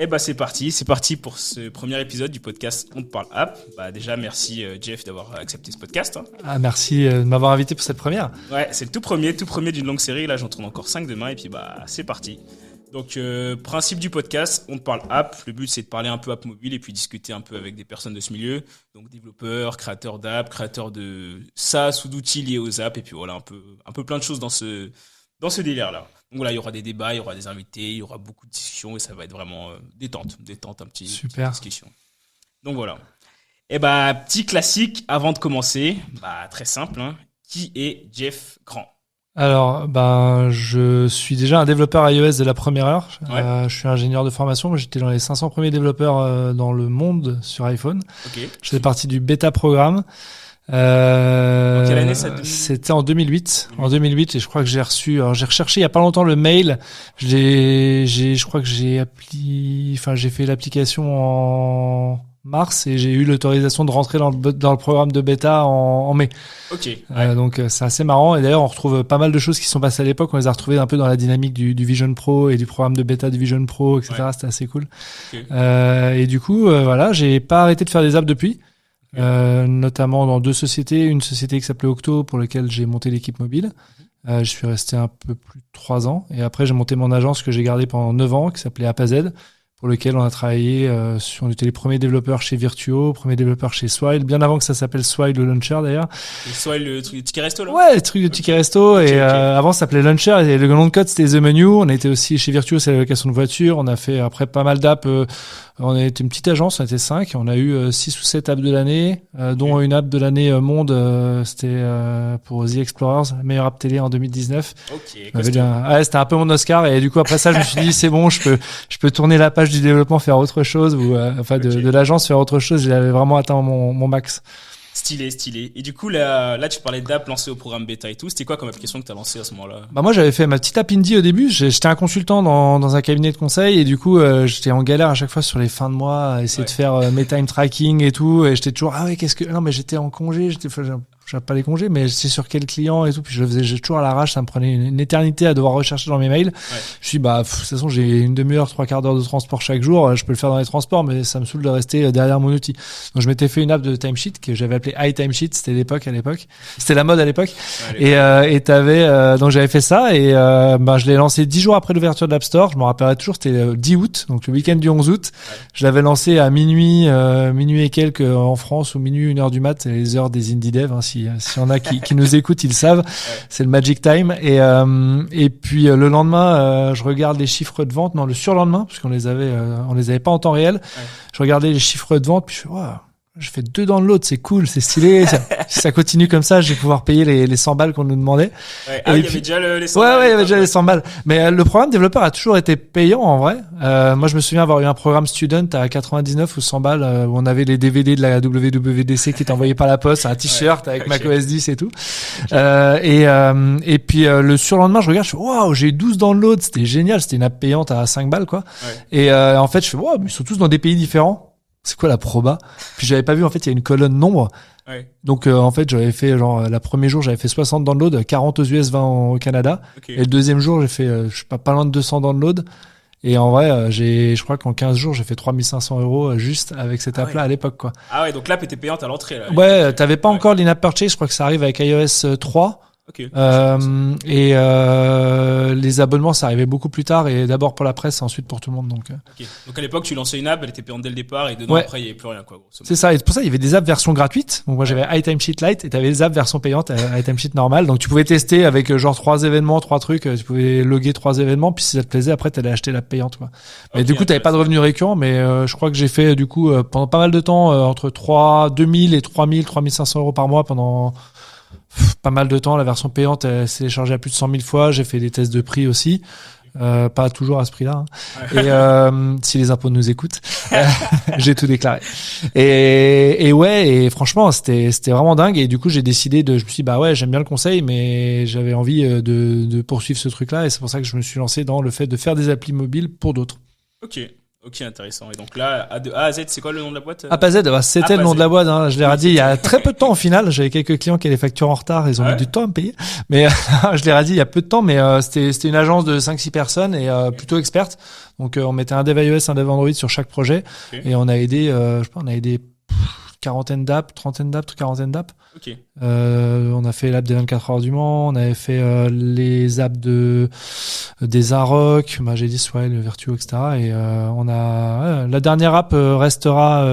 Eh bah c'est parti pour ce premier épisode du podcast On te parle app. Bah déjà merci Jeff d'avoir accepté ce podcast. Hein. Ah, merci de m'avoir invité pour cette première. Ouais, c'est le tout premier d'une longue série. Là j'en tourne encore 5 demain et puis bah c'est parti. Donc principe du podcast, on te parle app. Le but c'est de parler un peu app mobile et puis discuter un peu avec des personnes de ce milieu. Donc développeurs, créateurs d'app, créateurs de SaaS ou d'outils liés aux apps et puis voilà un peu plein de choses dans ce délire là. Donc voilà, il y aura des débats, il y aura des invités, il y aura beaucoup de discussions et ça va être vraiment détente, un petit Super. petite discussion. Donc voilà. Et bah petit classique avant de commencer, bah très simple. Hein. Qui est Jeff Grand? Alors, je suis déjà un développeur iOS de la première heure. Ouais. Je suis ingénieur de formation. J'étais dans les 500 premiers développeurs dans le monde sur iPhone. Ok. Je faisais partie du bêta programme. En quelle année ça? C'était en 2008. En 2008, et je crois que j'ai recherché il y a pas longtemps le mail. Je crois que j'ai fait l'application en mars et j'ai eu l'autorisation de rentrer dans le programme de bêta en mai. Ok. Ouais. Donc c'est assez marrant et d'ailleurs on retrouve pas mal de choses qui sont passées à l'époque. On les a retrouvées un peu dans la dynamique du Vision Pro et du programme de bêta du Vision Pro, etc. Ouais. C'était assez cool. Okay. Et du coup, voilà, j'ai pas arrêté de faire des apps depuis. Notamment dans 2 sociétés, une société qui s'appelait Octo pour laquelle j'ai monté l'équipe mobile. Je suis resté un peu plus de 3 ans et après j'ai monté mon agence que j'ai gardée pendant 9 ans qui s'appelait AppAZ pour lequel on a travaillé on était les premiers développeurs chez Virtuo, premiers développeurs chez Swile, bien avant que ça s'appelle Swile le Launcher d'ailleurs. Et Swile le truc de ticket resto là? Ouais, le truc de ticket resto et avant ça s'appelait Launcher et le nom de code c'était The Menu. On était aussi chez Virtuo, c'est la location de voiture. On a fait après pas mal d'apps. On était une petite agence, on était 5. On a eu 6 ou 7 apps de l'année, dont une app de l'année monde, c'était pour The Explorers, meilleure app télé en 2019. Ok. C'était un peu mon Oscar et du coup après ça je me suis dit c'est bon, je peux tourner la page du développement, faire autre chose ou de l'agence faire autre chose. J'avais vraiment atteint mon max. Stylé. Et du coup, là, tu parlais d'app lancée au programme bêta et tout. C'était quoi comme application que t'as lancée à ce moment-là? Moi, j'avais fait ma petite app indie au début. J'étais un consultant dans un cabinet de conseil et du coup, j'étais en galère à chaque fois sur les fins de mois à essayer de faire mes time tracking et tout. Et j'étais toujours, non, mais j'étais en congé, j'avais pas les congés, mais c'est sur quel client et tout. Puis j'ai toujours à l'arrache, ça me prenait une éternité à devoir rechercher dans mes mails. Ouais. Je suis de toute façon, j'ai une demi-heure, 3/4 d'heure de transport chaque jour. Je peux le faire dans les transports, mais ça me saoule de rester derrière mon outil. Donc je m'étais fait une app de timesheet que j'avais appelée iTimesheet. C'était à l'époque. C'était la mode à l'époque. Ouais, et donc j'avais fait ça et je l'ai lancé 10 jours après l'ouverture de l'App Store. Je me rappellerai toujours, c'était le 10 août, donc le week-end du 11 août. Ouais. Je l'avais lancé à minuit et quelques en France, ou minuit, 1h du mat, c'est les heures des indie devs. Si y en a qui nous écoutent, ils le savent. Ouais. C'est le magic time. Et puis le lendemain, je regarde les chiffres de vente. Non, le surlendemain, parce qu'on les avait pas en temps réel. Ouais. Je regardais les chiffres de vente, puis je fais waouh. Je fais 2 downloads, c'est cool, c'est stylé. Si ça continue comme ça, je vais pouvoir payer les 100 balles qu'on nous demandait. Ouais. Ah, il y avait déjà les 100 balles. Ouais, il y avait déjà les 100 balles. Mais le programme développeur a toujours été payant en vrai. Moi, je me souviens avoir eu un programme student à 99 ou 100 balles où on avait les DVD de la WWDC qui étaient envoyés par la poste, un t-shirt avec macOS 10 et tout. Okay. Et puis le surlendemain, je regarde, je fais waouh, j'ai eu 12 downloads, c'était génial, c'était une app payante à 5 balles quoi. Ouais. Et en fait, je fais waouh, mais ils sont tous dans des pays différents. C'est quoi la proba? Puis j'avais pas vu, en fait, il y a une colonne nombre. Ouais. Donc en fait, j'avais fait le premier jour, j'avais fait 60 downloads, 40 aux US, 20 au Canada. Okay. Et le deuxième jour, j'ai fait pas loin de 200 downloads. Et en vrai, je crois qu'en 15 jours, j'ai fait 3500 € juste avec cette app-là à l'époque, quoi. Ah ouais, donc l'app était payante à l'entrée, là. Ouais, t'avais pas encore l'in-app purchase, je crois que ça arrive avec iOS 3. Okay. Les abonnements ça arrivait beaucoup plus tard et d'abord pour la presse et ensuite pour tout le monde donc. Okay. Donc à l'époque tu lançais une app, elle était payante dès le départ et dedans après il y avait plus rien quoi. C'est ça, et pour ça il y avait des apps version gratuite. Donc moi j'avais iTimesheet Lite et t'avais des apps version payante iTimesheet normal. Donc tu pouvais tester avec genre 3 événements, 3 trucs, tu pouvais loguer 3 événements puis si ça te plaisait après t'allais acheter l'app payante quoi. Mais du coup t'avais pas de revenus récurrents mais je crois que j'ai fait du coup pendant pas mal de temps entre 2000 et 3500 € par mois pendant pas mal de temps. La version payante elle s'est téléchargée à plus de 100 000 fois. J'ai fait des tests de prix aussi. Pas toujours à ce prix-là. Hein. Et si les impôts nous écoutent, j'ai tout déclaré. Et franchement, c'était vraiment dingue. Et du coup, je me suis dit, j'aime bien le conseil, mais j'avais envie de poursuivre ce truc-là. Et c'est pour ça que je me suis lancé dans le fait de faire des applis mobiles pour d'autres. Ok. Ok, intéressant. Et donc là, de A à Z, c'est quoi le nom de la boîte? App à Z, c'était App le à nom Z. de la boîte. Hein. Je l'ai radis il y a très peu de temps au final. J'avais quelques clients qui avaient des factures en retard. Ils ont mis du temps à me payer. Mais je l'ai radis il y a peu de temps. Mais c'était une agence de 5-6 personnes et plutôt experte. Donc on mettait un dev iOS, un dev Android sur chaque projet. Ok. Et on a aidé, je sais pas, on a aidé quarantaine d'apps, trentaine d'apps, quarantaine d'apps. Ok. On a fait l'app des 24 heures du Mans, on avait fait les apps des Arocs, j'ai dit Swile, Virtuo, etc. Et on a la dernière app restera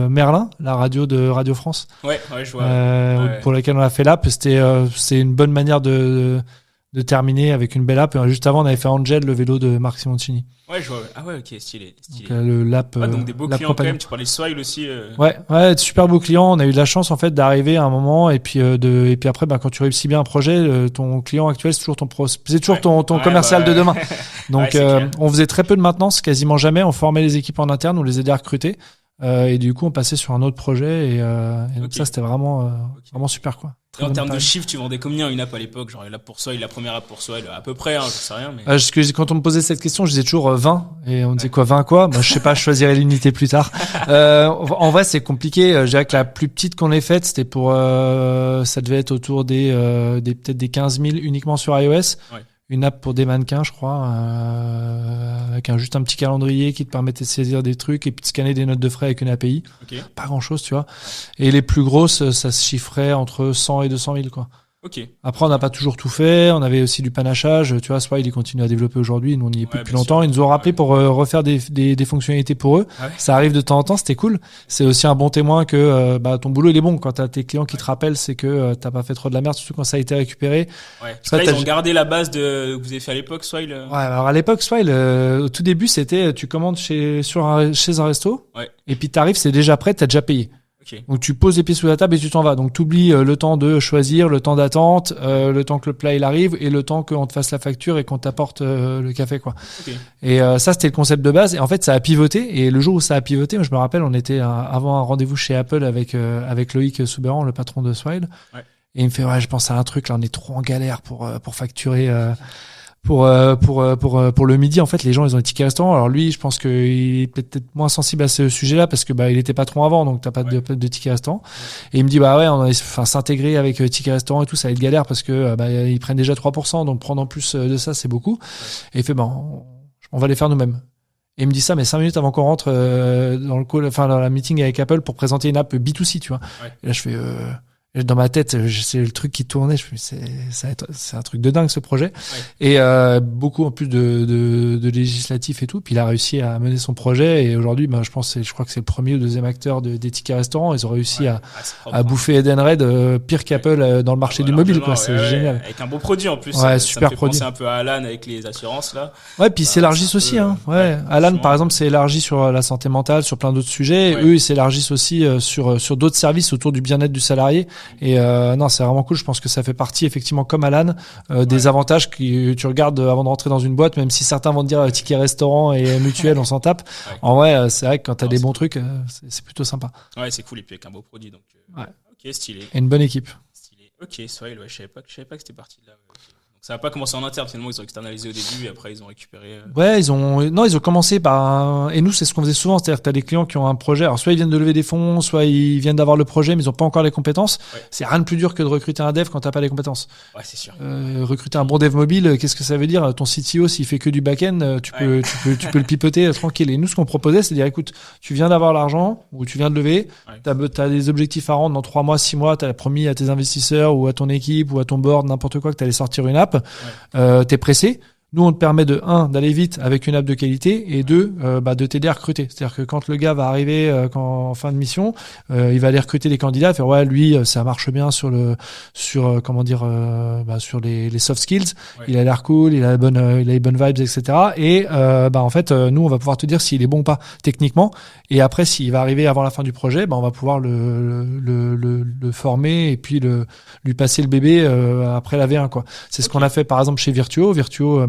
Merlin, la radio de Radio France, Ouais, je vois. Ouais. pour laquelle on a fait l'app. C'est une bonne manière de terminer avec une belle app. Et juste avant, on avait fait Angel, le vélo de Marc Simoncini. Ouais, je vois. Ah ouais, ok, stylé. Donc, l'app. Donc des beaux l'app clients quand compagnie. même. Tu parlais de Swile aussi. Ouais, super beau client. On a eu de la chance en fait d'arriver à un moment et puis et puis après, quand tu réussis bien un projet, ton client actuel c'est toujours c'est toujours ton commercial de demain. Donc on faisait très peu de maintenance, quasiment jamais. On formait les équipes en interne, on les aidait à recruter et du coup on passait sur un autre projet et donc ça c'était vraiment super quoi. Et en termes de chiffres, tu vendais combien une app à l'époque? Genre l'app pour Swile, la première app pour Swile, à peu près, je sais rien. Mais... quand on me posait cette question, je disais toujours 20 et on disait quoi 20 quoi? Moi je sais pas, je choisirais l'unité plus tard. En vrai c'est compliqué. Je dirais que la plus petite qu'on ait faite, c'était pour ça devait être autour des peut-être des 15 000 uniquement sur iOS. Ouais. Une app pour des mannequins, je crois, avec juste un petit calendrier qui te permettait de saisir des trucs et puis de scanner des notes de frais avec une API. Okay. Pas grand-chose, tu vois. Et les plus grosses, ça se chiffrait entre 100 et 200 000, quoi. Ok. Après, on n'a pas toujours tout fait. On avait aussi du panachage. Tu vois, Swile, il continue à développer aujourd'hui. Nous, on y est plus depuis longtemps. Ils nous ont rappelé pour refaire des fonctionnalités pour eux. Ah ouais. Ça arrive de temps en temps. C'était cool. C'est aussi un bon témoin que ton boulot, il est bon. Quand t'as tes clients qui te rappellent, c'est que t'as pas fait trop de la merde, surtout quand ça a été récupéré. Ouais. Parce que là, ils ont gardé la base que vous avez fait à l'époque, Swile. Ouais, alors à l'époque, Swile, au tout début, c'était tu commandes chez un resto. Ouais. Et puis t'arrives, c'est déjà prêt, t'as déjà payé. Okay. Donc tu poses les pieds sous la table et tu t'en vas. Donc tu oublies le temps de choisir, le temps d'attente, le temps que le plat il arrive et le temps qu'on te fasse la facture et qu'on t'apporte le café quoi. Okay. Et ça c'était le concept de base et en fait ça a pivoté et le jour où ça a pivoté, moi, je me rappelle on était avant un rendez-vous chez Apple avec Loïc Souberan, le patron de Swile. Ouais. Et il me fait je pense à un truc là, on est trop en galère pour facturer pour le midi, en fait, les gens, ils ont des tickets restaurants. Alors lui, je pense qu'il est peut-être moins sensible à ce sujet-là parce que il était patron avant, donc t'as pas de tickets restaurants. Et il me dit s'intégrer avec tickets restaurants et tout, ça va être galère parce que ils prennent déjà 3%, donc prendre en plus de ça, c'est beaucoup. Et il fait on va les faire nous-mêmes. Et il me dit ça, mais 5 minutes avant qu'on rentre dans le call, dans la meeting avec Apple pour présenter une app B2C, tu vois. Ouais. Et là, je fais dans ma tête, c'est le truc qui tournait. Je me dis, c'est un truc de dingue ce projet. Ouais. Et beaucoup en plus de législatifs et tout. Puis il a réussi à mener son projet. Et aujourd'hui, je crois que c'est le premier ou deuxième acteur des tickets restaurants. Ils ont réussi à bouffer Edenred pire qu'Apple dans le marché du mobile. Quoi. C'est génial. Avec un beau produit en plus. Ouais, ça super me fait produit. penser un peu à Alan avec les assurances là. Ouais, puis ils s'élargissent aussi. Hein. Ouais. Alan, par exemple, s'est élargi sur la santé mentale, sur plein d'autres sujets. Ouais. Eux, ils s'élargissent aussi sur d'autres services autour du bien-être du salarié. Et non, c'est vraiment cool. Je pense que ça fait partie effectivement comme Alan des avantages que tu regardes avant de rentrer dans une boîte, même si certains vont te dire ticket restaurant et mutuel, on s'en tape. Ouais. En vrai, c'est vrai que quand t'as des bons trucs, c'est plutôt sympa. Ouais, c'est cool et puis avec un beau produit donc. Ok, stylé. Et une bonne équipe. Stylé. Ok, Swile, je savais pas que c'était parti de là. Ça n'a pas commencé en interne, finalement, ils ont externalisé au début et après ils ont récupéré. Ouais, ils ont commencé par et nous c'est ce qu'on faisait souvent, c'est-à-dire que t'as des clients qui ont un projet, alors soit ils viennent de lever des fonds, soit ils viennent d'avoir le projet mais ils ont pas encore les compétences. Ouais. C'est rien de plus dur que de recruter un dev quand t'as pas les compétences. Ouais, c'est sûr. Recruter un bon dev mobile, qu'est-ce que ça veut dire? Ton CTO s'il fait que du back-end, tu peux le pipoter tranquille. Et nous ce qu'on proposait, c'est de dire écoute, tu viens d'avoir l'argent ou tu viens de lever, t'as des objectifs à rendre dans 3 mois, 6 mois, t'as promis à tes investisseurs ou à ton équipe ou à ton board n'importe quoi que t'allais sortir une app. T'es pressé. Nous, on te permet d'aller vite avec une app de qualité et de t'aider à recruter. C'est-à-dire que quand le gars va arriver en fin de mission, il va aller recruter des candidats, faire lui, ça marche bien sur les soft skills. Ouais. Il a l'air cool, il a les bonnes vibes, etc. Et en fait, nous, on va pouvoir te dire s'il est bon ou pas techniquement. Et après, s'il va arriver avant la fin du projet, on va pouvoir le former et puis lui passer le bébé après la V1 quoi. C'est ce qu'on a fait par exemple chez Virtuo.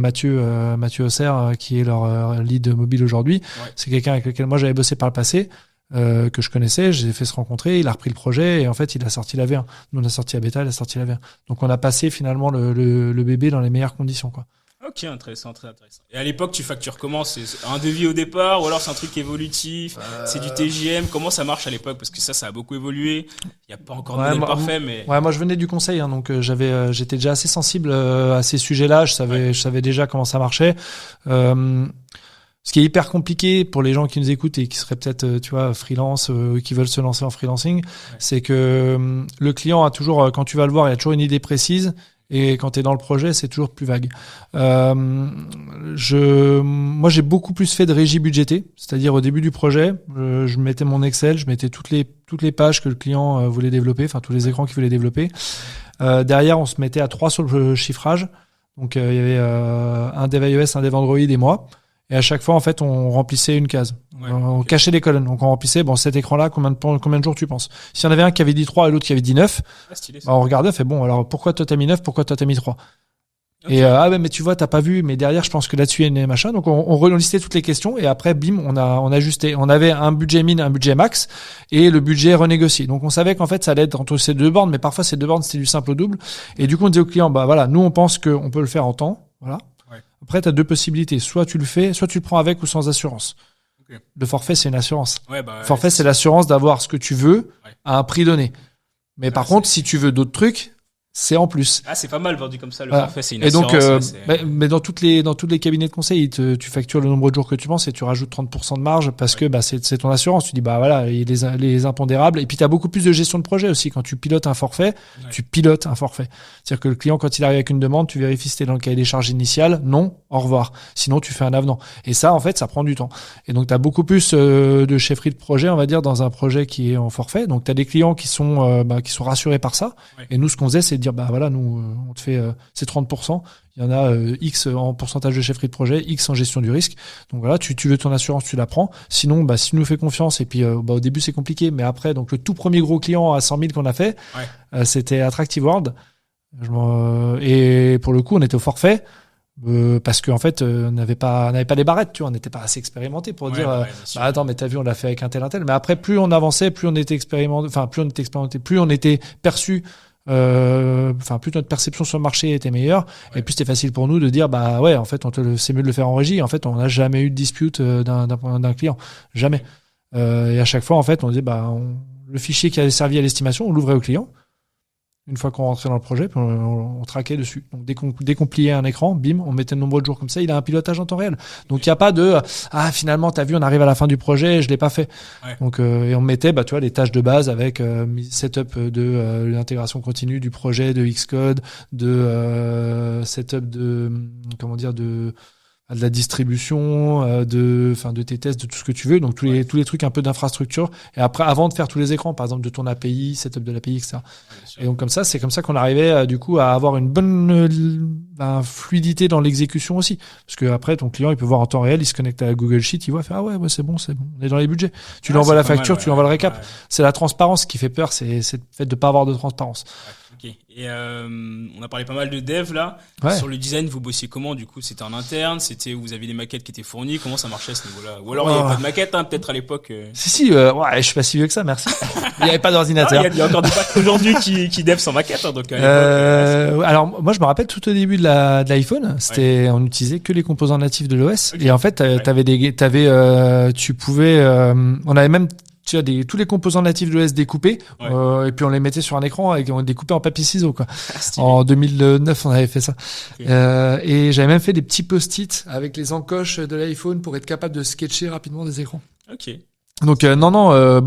Mathieu Auxerre, qui est leur lead mobile aujourd'hui. Ouais. C'est quelqu'un avec lequel moi j'avais bossé par le passé, que je connaissais, je les ai fait se rencontrer, il a repris le projet et en fait il a sorti la V1. Nous on a sorti la bêta, il a sorti la V1. Donc on a passé finalement le bébé dans les meilleures conditions quoi. Ok, intéressant, très intéressant. Et à l'époque, tu factures comment? C'est un devis au départ, ou alors c'est un truc évolutif? C'est du TJM? Comment ça marche à l'époque? Parce que ça a beaucoup évolué. Il n'y a pas encore de modèle parfait, mais... Ouais, moi je venais du conseil, hein, donc j'étais déjà assez sensible à ces sujets-là. Je savais déjà comment ça marchait. Ce qui est hyper compliqué pour les gens qui nous écoutent et qui seraient peut-être, tu vois, freelance, qui veulent se lancer en freelancing, c'est que le client a toujours, quand tu vas le voir, il a toujours une idée précise. Et quand tu es dans le projet, c'est toujours plus vague. Moi, j'ai beaucoup plus fait de régie budgétée, c'est-à-dire au début du projet, je mettais mon Excel, je mettais toutes les pages que le client voulait développer, enfin tous les écrans qu'il voulait développer. Derrière, on se mettait à 3 sur le chiffrage. Donc, il y avait un dev iOS, un dev Android et moi. Et à chaque fois, en fait, on remplissait une case. On cachait les colonnes. Donc, on remplissait, cet écran-là, combien de jours tu penses? Si y en avait un qui avait dit 3 et l'autre qui avait dit 9, on regardait, on fait, bon, alors, pourquoi toi t'as mis 9, pourquoi toi t'as mis 3? Okay. Et, mais tu vois, t'as pas vu, mais derrière, je pense que là-dessus, il y a une machin. Donc, on listait toutes les questions et après, bim, on ajustait. On avait un budget min, un budget max et le budget renégocié. Donc, on savait qu'en fait, ça allait être entre ces deux bornes, mais parfois, ces deux bornes, c'était du simple au double. Et du coup, on disait au client, voilà, nous, on pense qu'on peut le faire en temps. Voilà. Après, tu as deux possibilités. Soit tu le fais, soit tu le prends avec ou sans assurance. Okay. Le forfait, c'est une assurance. Le forfait, c'est l'assurance d'avoir ce que tu veux à un prix donné. Mais par contre, si tu veux d'autres trucs, c'est en plus. Ah, c'est pas mal vendu comme ça. Le forfait, c'est une assurance. Et donc, mais dans tous les cabinets de conseil, tu factures le nombre de jours que tu penses et tu rajoutes 30% de marge parce que c'est ton assurance. Tu dis voilà, il y a les impondérables. Et puis tu as beaucoup plus de gestion de projet aussi. Quand tu pilotes un forfait, tu pilotes un forfait. C'est-à-dire que le client, quand il arrive avec une demande, tu vérifies si t'es dans le cahier des charges initial. Non, au revoir. Sinon, tu fais un avenant. Et ça, en fait, ça prend du temps. Et donc, tu as beaucoup plus de chefferie de projet, on va dire, dans un projet qui est en forfait. Donc, tu as des clients qui sont rassurés par ça. Et nous, ce qu'on faisait, c'est de dire voilà, nous on te fait c'est 30%, il y en a X en pourcentage de chefferie de projet, X en gestion du risque. Donc voilà, tu veux ton assurance, tu la prends. Sinon, si tu nous fais confiance, et puis au début c'est compliqué, mais après, donc le tout premier gros client à 100 000 qu'on a fait, c'était Attractive World. Et pour le coup, on était au forfait. Parce qu'en fait, on n'avait pas les barrettes, tu vois, on n'était pas assez expérimenté pour dire attends, mais t'as vu, on l'a fait avec un tel. Mais après, plus on avançait, plus on était expérimenté, plus on était perçu. Plus notre perception sur le marché était meilleure, et plus c'était facile pour nous de dire en fait c'est mieux de le faire en régie. En fait, on n'a jamais eu de dispute d'un client, jamais. Et à chaque fois, en fait, on disait le fichier qui avait servi à l'estimation, on l'ouvrait au client. Une fois qu'on rentrait dans le projet, puis on traquait dessus. Donc dès qu'on pliait un écran, bim, on mettait le nombre de jours comme ça. Il a un pilotage en temps réel. Donc il y a pas de finalement t'as vu, on arrive à la fin du projet, je l'ai pas fait. Donc et on mettait tu vois les tâches de base avec setup de l'intégration continue du projet, de Xcode, de setup de de la distribution, de tes tests, de tout ce que tu veux, donc tous les trucs un peu d'infrastructure. Et après, avant de faire tous les écrans, par exemple de ton API, setup de l'API, etc. Et donc c'est comme ça qu'on arrivait du coup à avoir une bonne fluidité dans l'exécution aussi, parce que après ton client il peut voir en temps réel, il se connecte à Google Sheet, il voit, fait c'est bon, on est dans les budgets. Tu lui envoies la facture, tu lui envoies le récap. C'est la transparence qui fait peur, c'est le fait de pas avoir de transparence. Ok. Et on a parlé pas mal de dev là. Sur le design, vous bossiez comment du coup? C'était en interne? Vous aviez des maquettes qui étaient fournies? Comment ça marchait à ce niveau-là? Ou alors il n'y avait pas de maquette, peut-être à l'époque. Si, je suis pas si vieux que ça, merci. Il n'y avait pas d'ordinateur. Il y a encore des packs aujourd'hui qui dev sans maquette, donc. Alors moi je me rappelle tout au début de l'iPhone, on utilisait que les composants natifs de l'OS. Okay. Et en fait tu pouvais, on avait même tous les composants natifs de l'OS découpés, et puis on les mettait sur un écran et on les découpait en papier ciseaux, quoi. En 2009, on avait fait ça. Okay. Et j'avais même fait des petits post-it avec les encoches de l'iPhone pour être capable de sketcher rapidement des écrans. Ok. Donc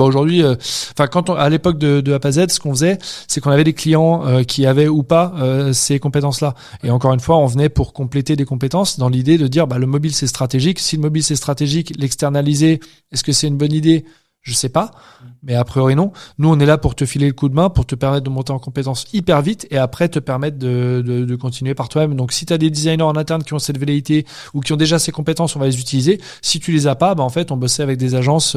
aujourd'hui, à l'époque de App à Z, ce qu'on faisait, c'est qu'on avait des clients qui avaient ou pas ces compétences-là. Et encore une fois, on venait pour compléter des compétences dans l'idée de dire le mobile c'est stratégique. Si le mobile c'est stratégique, l'externaliser, est-ce que c'est une bonne idée? Je sais pas, mais a priori non. Nous, on est là pour te filer le coup de main, pour te permettre de monter en compétences hyper vite et après te permettre de continuer par toi-même. Donc, si tu as des designers en interne qui ont cette velléité ou qui ont déjà ces compétences, on va les utiliser. Si tu les as pas, en fait, on bossait avec des agences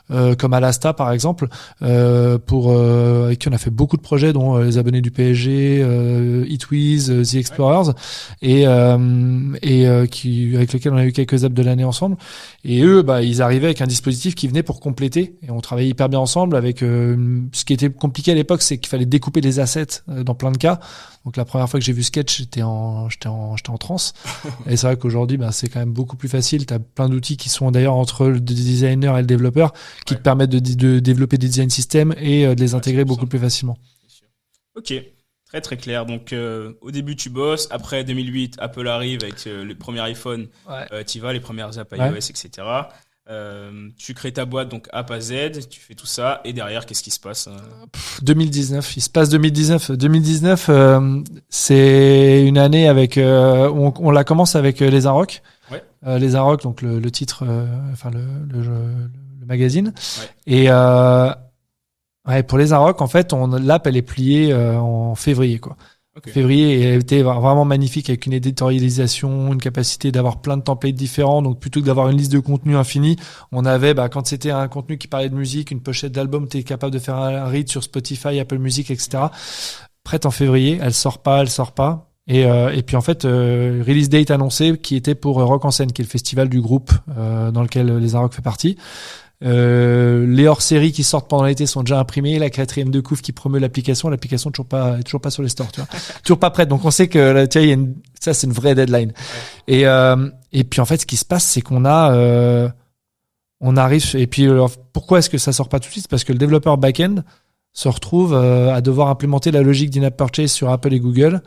comme Alasta, par exemple, avec qui on a fait beaucoup de projets, dont les abonnés du PSG, Eatwiz, The Explorers, et avec lesquels on a eu quelques apps de l'année ensemble. Et eux, ils arrivaient avec un dispositif qui venait pour compléter qualité et on travaillait hyper bien ensemble avec ce qui était compliqué à l'époque, c'est qu'il fallait découper les assets dans plein de cas. Donc la première fois que j'ai vu Sketch, j'étais en transe. Et c'est vrai qu'aujourd'hui, c'est quand même beaucoup plus facile. Tu as plein d'outils qui sont d'ailleurs entre le designer et le développeur qui te permettent de développer des design systems et de les intégrer beaucoup plus facilement. Ok, très très clair. Donc au début tu bosses, après 2008 Apple arrive avec le premier iPhone, tu vas les premières apps iOS, etc. Tu crées ta boîte donc App à Z, tu fais tout ça et derrière qu'est-ce qui se passe 2019, il se passe 2019. 2019, c'est une année avec on la commence avec les Arocs. Les Arocs, donc le titre, le magazine. Et pour les Arocs, en fait, l'app elle est pliée en février, quoi. Février, et elle était vraiment magnifique avec une éditorialisation, une capacité d'avoir plein de templates différents. Donc plutôt que d'avoir une liste de contenu infinie, on avait, quand c'était un contenu qui parlait de musique, une pochette d'album, t'es capable de faire un read sur Spotify, Apple Music, etc. Prête en février, elle sort pas. Et puis en fait, release date annoncée qui était pour Rock en scène, qui est le festival du groupe dans lequel les Arocs fait partie. Les hors-séries qui sortent pendant l'été sont déjà imprimés. La 4e de couvre qui promeut l'application toujours pas sur les stores, tu vois. Toujours pas prête. Donc on sait que là, tu vois, ça c'est une vraie deadline. Et puis en fait, ce qui se passe, c'est qu'on on arrive. Et puis alors, pourquoi est-ce que ça sort pas tout de suite? Parce que le développeur back-end se retrouve à devoir implémenter la logique d'in-app purchase sur Apple et Google.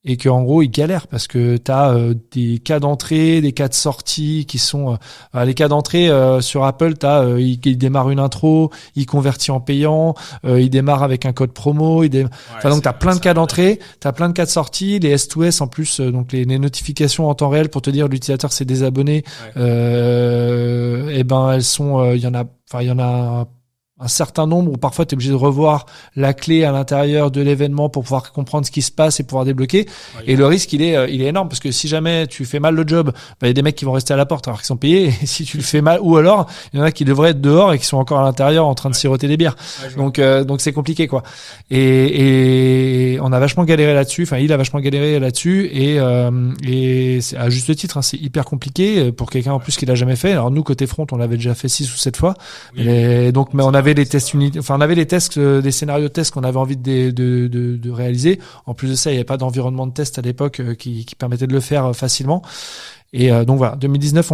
Et qu'en gros, il galère parce que tu as des cas d'entrée, des cas de sortie qui sont... les cas d'entrée sur Apple, il démarre une intro, il convertit en payant, il démarre avec un code promo. Donc, tu as plein de cas d'entrée, tu as plein de cas de sortie, les S2S en plus, donc les notifications en temps réel pour te dire l'utilisateur s'est désabonné. Elles sont... Il y en a un certain nombre où parfois tu es obligé de revoir la clé à l'intérieur de l'événement pour pouvoir comprendre ce qui se passe et pouvoir débloquer. Et le risque, il est énorme parce que si jamais tu fais mal le job, il y a des mecs qui vont rester à la porte alors qu'ils sont payés. Et si tu le fais mal, ou alors, il y en a qui devraient être dehors et qui sont encore à l'intérieur en train de siroter des bières. Donc c'est compliqué, quoi. Et on a vachement galéré là-dessus. Enfin, il a vachement galéré là-dessus et c'est à juste titre, c'est hyper compliqué pour quelqu'un en plus qui l'a jamais fait. Alors nous, côté front, on l'avait déjà fait 6 ou 7 fois. Et donc, mais on avait les tests on avait les tests, des scénarios de tests qu'on avait envie de réaliser. En plus de ça, il n'y avait pas d'environnement de test à l'époque qui permettait de le faire facilement. Et donc voilà, 2019,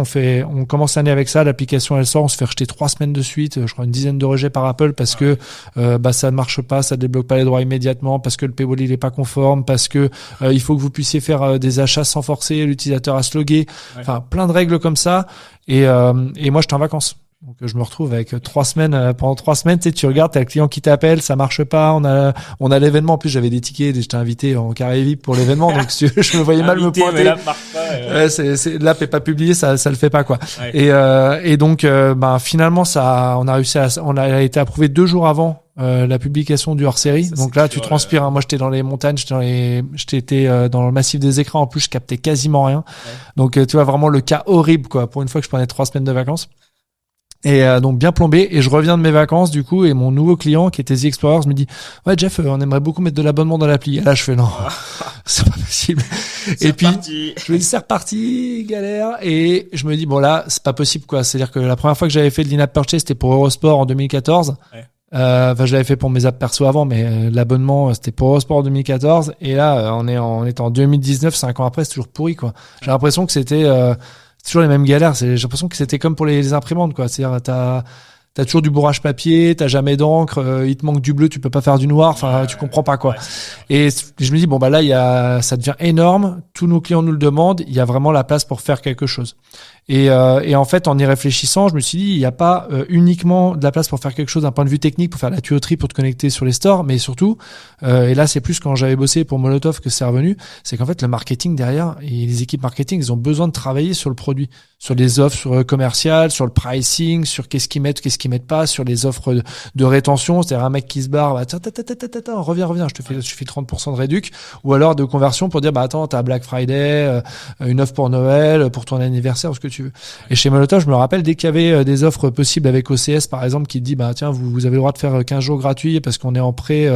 on commence l'année avec ça. L'application elle sort, on se fait rejeter 3 semaines de suite, je crois une dizaine de rejets par Apple parce que ça ne marche pas, ça débloque pas les droits immédiatement, parce que le paywall il est pas conforme, parce que il faut que vous puissiez faire des achats sans forcer l'utilisateur à se loguer. Enfin, plein de règles comme ça. Et moi, j'étais en vacances. Donc je me retrouve avec 3 semaines, pendant 3 semaines, tu regardes, t'as le client qui t'appelle, ça marche pas, on a l'événement, en plus j'avais des tickets, j'étais invité en carré VIP pour l'événement, donc je me voyais mal me pointer. L'app est pas publiée, ça le fait pas, quoi. Et donc finalement on a réussi on a été approuvé 2 jours avant la publication du hors-série. Donc là tu transpires, hein. Moi j'étais dans les montagnes, j'étais dans le massif des écrans, en plus je captais quasiment rien. Donc tu vois vraiment le cas horrible, quoi, pour une fois que je prenais 3 semaines de vacances. Et donc bien plombé, et je reviens de mes vacances du coup, et mon nouveau client qui était The Explorers me dit ouais Jeff, on aimerait beaucoup mettre de l'abonnement dans l'appli. Et là je fais non, c'est pas possible. Et puis je me dis c'est reparti, galère, et je me dis bon là c'est pas possible, quoi. C'est-à-dire que la première fois que j'avais fait de l'in-app purchase c'était pour Eurosport en 2014. Je l'avais fait pour mes apps perso avant, mais l'abonnement c'était pour Eurosport en 2014, et là on est en 2019, 5 ans après, c'est toujours pourri, quoi. J'ai l'impression que c'était toujours les mêmes galères. J'ai l'impression que c'était comme pour les imprimantes, quoi. C'est-à-dire, t'as toujours du bourrage papier, t'as jamais d'encre, il te manque du bleu, tu peux pas faire du noir. Enfin, tu comprends pas, quoi. Et je me dis, bon, là, ça devient énorme. Tous nos clients nous le demandent. Il y a vraiment la place pour faire quelque chose. Et en fait, en y réfléchissant, je me suis dit, il n'y a pas uniquement de la place pour faire quelque chose d'un point de vue technique, pour faire la tuyauterie, pour te connecter sur les stores, mais surtout, et là c'est plus quand j'avais bossé pour Molotov que c'est revenu, c'est qu'en fait le marketing derrière, et les équipes marketing, ils ont besoin de travailler sur le produit, sur les offres commerciales, sur le pricing, sur qu'est-ce qu'ils mettent pas, sur les offres de rétention, c'est-à-dire un mec qui se barre, reviens, je te fais 30% de réduc, ou alors de conversion pour dire, attends, t'as Black Friday, une offre pour Noël, pour ton anniversaire, ce que tu veux. Et chez Molotov, je me rappelle, dès qu'il y avait des offres possibles avec OCS, par exemple, qui te dit, bah, tiens, vous avez le droit de faire 15 jours gratuits parce qu'on est en pré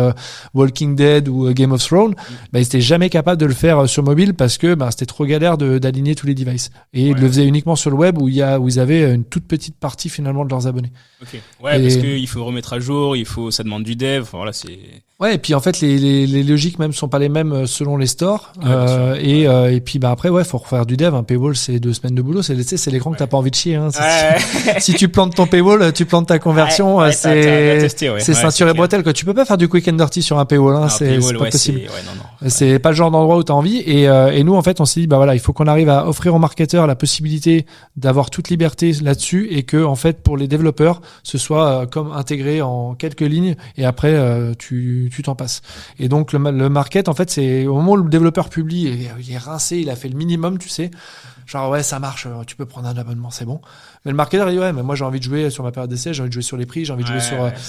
Walking Dead ou Game of Thrones, bah, ils étaient jamais capables de le faire sur mobile parce que, bah, c'était trop galère d'aligner tous les devices. Et ils le faisaient uniquement sur le web où ils avaient une toute petite partie, finalement, de leurs abonnés. Ok. Ouais, parce qu'il faut remettre à jour, ça demande du dev, enfin, voilà, c'est... Ouais, et puis en fait les logiques même sont pas les mêmes selon les stores. Et puis bah après faut refaire du dev. Un paywall c'est 2 semaines de boulot. C'est l'écran que t'as pas envie de chier. Hein. Si tu plantes ton paywall, tu plantes ta conversion. C'est ceinture et bretelle quoi. Tu peux pas faire du quick and dirty sur un paywall. Hein. C'est pas possible. C'est pas le genre d'endroit où t'as envie. Et nous en fait on s'est dit bah voilà il faut qu'on arrive à offrir aux marketeurs la possibilité d'avoir toute liberté là-dessus et que en fait pour les développeurs ce soit comme intégré en quelques lignes et après tu t'en passes. Et donc le market en fait c'est au moment où le développeur publie et il est rincé, il a fait le minimum, tu sais, genre ouais ça marche, tu peux prendre un abonnement, c'est bon. Mais le marketeur il dit ouais mais moi j'ai envie de jouer sur ma période d'essai, j'ai envie de jouer sur les prix, j'ai envie de jouer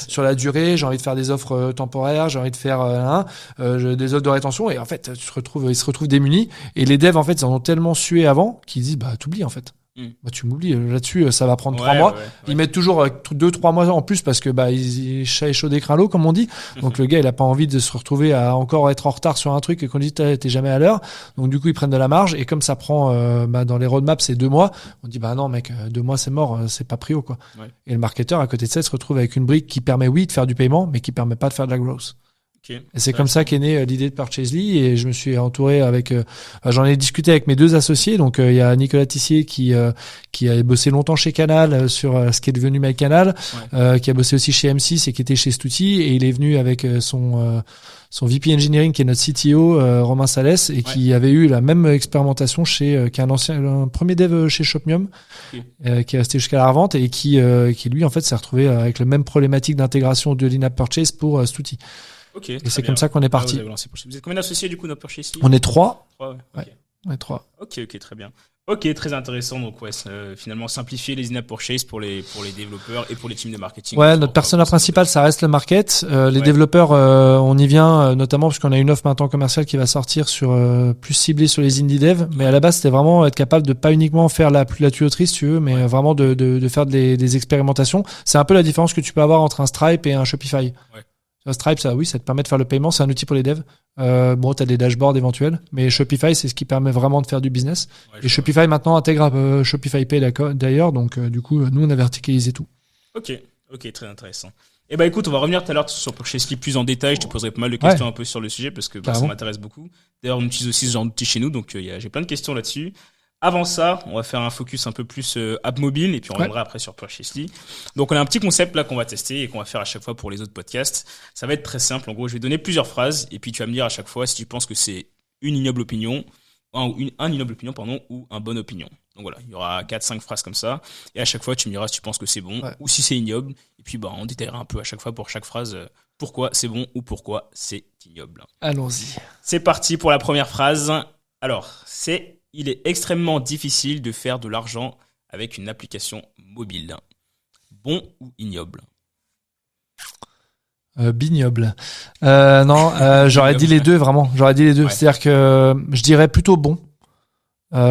sur la durée, j'ai envie de faire des offres temporaires, j'ai envie de faire des offres de rétention et en fait ils se retrouvent démunis et les devs en fait ils en ont tellement sué avant qu'ils disent bah t'oublies en fait. Bah, tu m'oublies là-dessus, ça va prendre 3 mois. Ils mettent toujours 2-3 mois en plus parce que bah ils chat et chaud des crins comme on dit. Donc le gars il a pas envie de se retrouver à encore être en retard sur un truc et qu'on dit t'es jamais à l'heure. Donc du coup ils prennent de la marge et comme ça prend dans les roadmaps c'est 2 mois, on dit bah non mec 2 mois c'est mort, c'est pas prio quoi. Et le marketeur à côté de ça se retrouve avec une brique qui permet de faire du paiement mais qui permet pas de faire de la growth. Okay. Et c'est comme ça qu'est née l'idée de Purchasely et je me suis entouré avec j'en ai discuté avec mes 2 associés donc il y a Nicolas Tissier qui a bossé longtemps chez Canal sur ce qui est devenu MyCanal qui a bossé aussi chez M6 et qui était chez Stouty et il est venu avec son VP Engineering qui est notre CTO Romain Salès et qui avait eu la même expérimentation qui est un premier dev chez Shopmium qui est resté jusqu'à la revente et qui lui en fait s'est retrouvé avec la même problématique d'intégration de l'in-app purchase pour Stouty. Okay, et c'est comme ça qu'on est parti. Vous êtes combien d'associés du coup, No Purchasely ? On est 3. Okay. On est 3. Ok, très bien. Ok, très intéressant. Donc finalement simplifier les in-app purchase pour les développeurs et pour les teams de marketing. Ouais, notre persona principale, ça reste le market. Les développeurs, on y vient notamment parce qu'on a une offre maintenant commerciale qui va sortir sur plus ciblée sur les indie devs. Mais à la base, c'était vraiment être capable de pas uniquement faire la tuyauterie, si tu veux, mais vraiment de faire des expérimentations. C'est un peu la différence que tu peux avoir entre un Stripe et un Shopify. Ouais. Stripe, ça te permet de faire le paiement, c'est un outil pour les devs. T'as des dashboards éventuels, mais Shopify, c'est ce qui permet vraiment de faire du business. Et Shopify maintenant intègre Shopify Pay d'ailleurs, donc du coup, nous on a verticalisé tout. Ok, très intéressant. Et écoute, on va revenir tout à l'heure sur Purchasely plus en détail. Je te poserai pas mal de questions un peu sur le sujet parce que ça m'intéresse beaucoup. D'ailleurs, on utilise aussi ce genre d'outils chez nous, donc j'ai plein de questions là-dessus. Avant ça, on va faire un focus un peu plus app mobile et puis on reviendra après sur Purchasely. Donc on a un petit concept là qu'on va tester et qu'on va faire à chaque fois pour les autres podcasts. Ça va être très simple. En gros, je vais donner plusieurs phrases et puis tu vas me dire à chaque fois si tu penses que c'est une ignoble opinion, un ignoble opinion ou un bonne opinion. Donc voilà, il y aura 4-5 phrases comme ça et à chaque fois tu me diras si tu penses que c'est bon ou si c'est ignoble et puis on détaillera un peu à chaque fois pour chaque phrase pourquoi c'est bon ou pourquoi c'est ignoble. Allons-y. C'est parti pour la première phrase. Alors, il est extrêmement difficile de faire de l'argent avec une application mobile. Bon ou ignoble ? Bignoble. Non, j'aurais dit les deux, vraiment. J'aurais dit les deux. Ouais. C'est-à-dire que je dirais plutôt bon.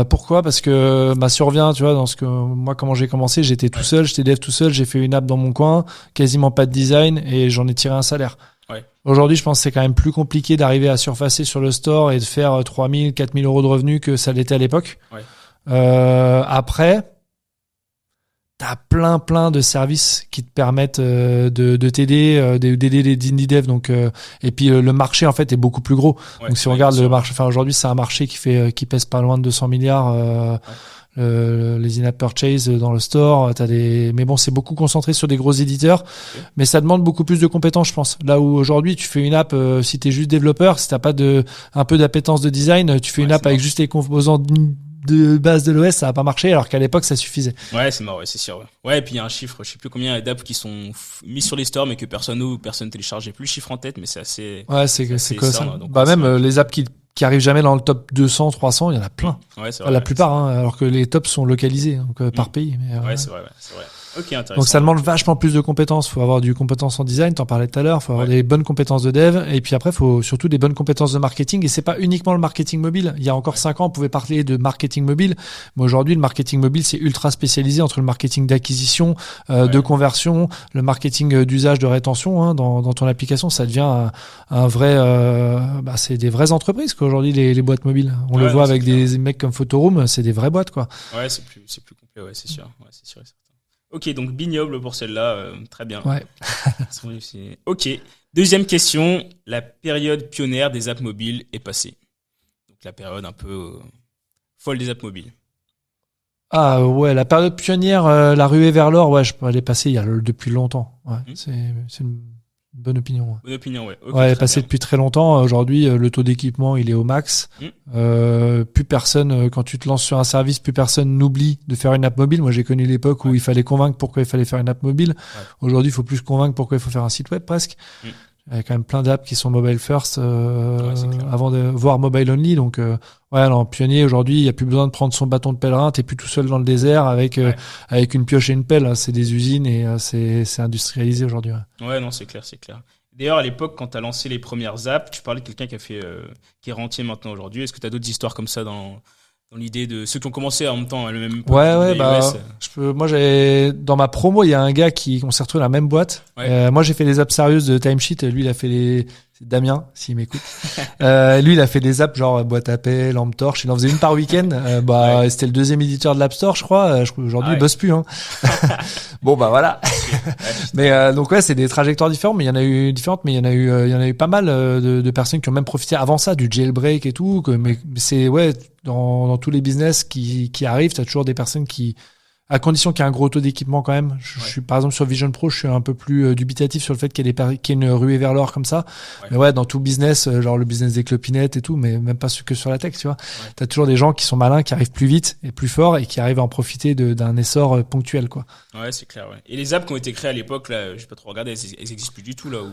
Pourquoi ? Parce que si on revient, tu vois, dans ce que moi, comment j'ai commencé, j'étais tout seul, j'étais dev tout seul, j'ai fait une app dans mon coin, quasiment pas de design et j'en ai tiré un salaire. Ouais. Aujourd'hui, je pense que c'est quand même plus compliqué d'arriver à surfacer sur le store et de faire 3 000, 4 000 euros de revenus que ça l'était à l'époque. Ouais. Après, t'as plein de services qui te permettent de t'aider, d'aider les indie devs. Donc, et puis le marché en fait est beaucoup plus gros. Ouais, donc si on regarde le marché, aujourd'hui c'est un marché qui pèse pas loin de 200 milliards. Les in-app purchase dans le store, mais bon, c'est beaucoup concentré sur des gros éditeurs, mais ça demande beaucoup plus de compétences, je pense. Là où aujourd'hui, tu fais une app, si t'es juste développeur, si t'as pas un peu d'appétence de design, tu fais une app avec juste les composants de base de l'OS, ça va pas marcher, alors qu'à l'époque, ça suffisait. Ouais, c'est marrant, c'est sûr. Ouais, et puis il y a un chiffre, je sais plus combien d'apps qui sont mis sur les stores, mais que personne télécharge. J'ai plus le chiffre en tête, mais c'est assez. Ouais, c'est quoi ça? Même les apps qui arrivent jamais dans le top 200, 300, il y en a plein. Ouais, c'est vrai. La plupart, alors que les tops sont localisés, donc par pays. Mais, ouais, c'est vrai. Ok, intéressant. Donc ça demande vachement plus de compétences. Faut avoir du compétence en design, t'en parlais tout à l'heure. Faut avoir des bonnes compétences de dev. Et puis après, faut surtout des bonnes compétences de marketing. Et c'est pas uniquement le marketing mobile. Il y a encore 5 ans, on pouvait parler de marketing mobile. Mais aujourd'hui, le marketing mobile, c'est ultra spécialisé entre le marketing d'acquisition, de conversion, le marketing d'usage, de rétention, hein, dans ton application. Ça devient un vrai, c'est des vraies entreprises, quoi, aujourd'hui, les boîtes mobiles. On le voit avec des mecs comme Photoroom, c'est des vraies boîtes, quoi. Ouais, c'est plus complet, ouais, c'est sûr. Ouais, c'est sûr et certain. Ok, donc Bignoble pour celle-là, très bien. Ouais. Ok, deuxième question. La période pionnière des apps mobiles est passée. Donc la période un peu folle des apps mobiles. Ah ouais, la période pionnière, la ruée vers l'or, ouais, elle est passée depuis longtemps. Ouais, c'est une bonne opinion. Ouais. Bonne opinion, ouais. Okay, elle est passée depuis très longtemps. Aujourd'hui, le taux d'équipement, il est au max. Plus personne, quand tu te lances sur un service, plus personne n'oublie de faire une app mobile. Moi, j'ai connu l'époque où il fallait convaincre pourquoi il fallait faire une app mobile. Ouais. Aujourd'hui, il faut plus convaincre pourquoi il faut faire un site web presque. Il y a quand même plein d'apps qui sont mobile first avant de voir mobile only. Donc, pionnier aujourd'hui, il n'y a plus besoin de prendre son bâton de pèlerin. T'es plus tout seul dans le désert avec une pioche et une pelle. C'est des usines et c'est industrialisé aujourd'hui. Ouais, non, c'est clair. D'ailleurs, à l'époque, quand tu as lancé les premières apps, tu parlais de quelqu'un qui est rentier maintenant aujourd'hui. Est-ce que tu as d'autres histoires comme ça dans l'idée de ceux qui ont commencé en même temps, le même moi dans ma promo, il y a un gars on s'est retrouvé dans la même boîte. Moi, j'ai fait des apps sérieuses de timesheet, lui il a fait c'est Damien, s'il m'écoute. Lui, il a fait des apps genre boîte à paix, lampe torche. Il en faisait une par week-end. C'était le deuxième éditeur de l'App Store, je crois. Aujourd'hui, il bosse plus. Hein. Bon, voilà. Mais donc c'est des trajectoires différentes, mais il y en a eu différentes, mais il y en a eu pas mal de personnes qui ont même profité avant ça du jailbreak et tout. Mais c'est dans tous les business qui arrivent, t'as toujours des personnes qui, à condition qu'il y ait un gros taux d'équipement quand même. Je suis par exemple sur Vision Pro, je suis un peu plus dubitatif sur le fait qu'il y ait une ruée vers l'or comme ça. Mais dans tout business, genre le business des clopinettes et tout, mais même pas que sur la tech, tu vois. T'as toujours des gens qui sont malins, qui arrivent plus vite et plus fort et qui arrivent à en profiter d'un essor ponctuel, quoi. Ouais, c'est clair. Ouais. Et les apps qui ont été créées à l'époque, là, j'ai pas trop regardé, elles existent plus du tout là où.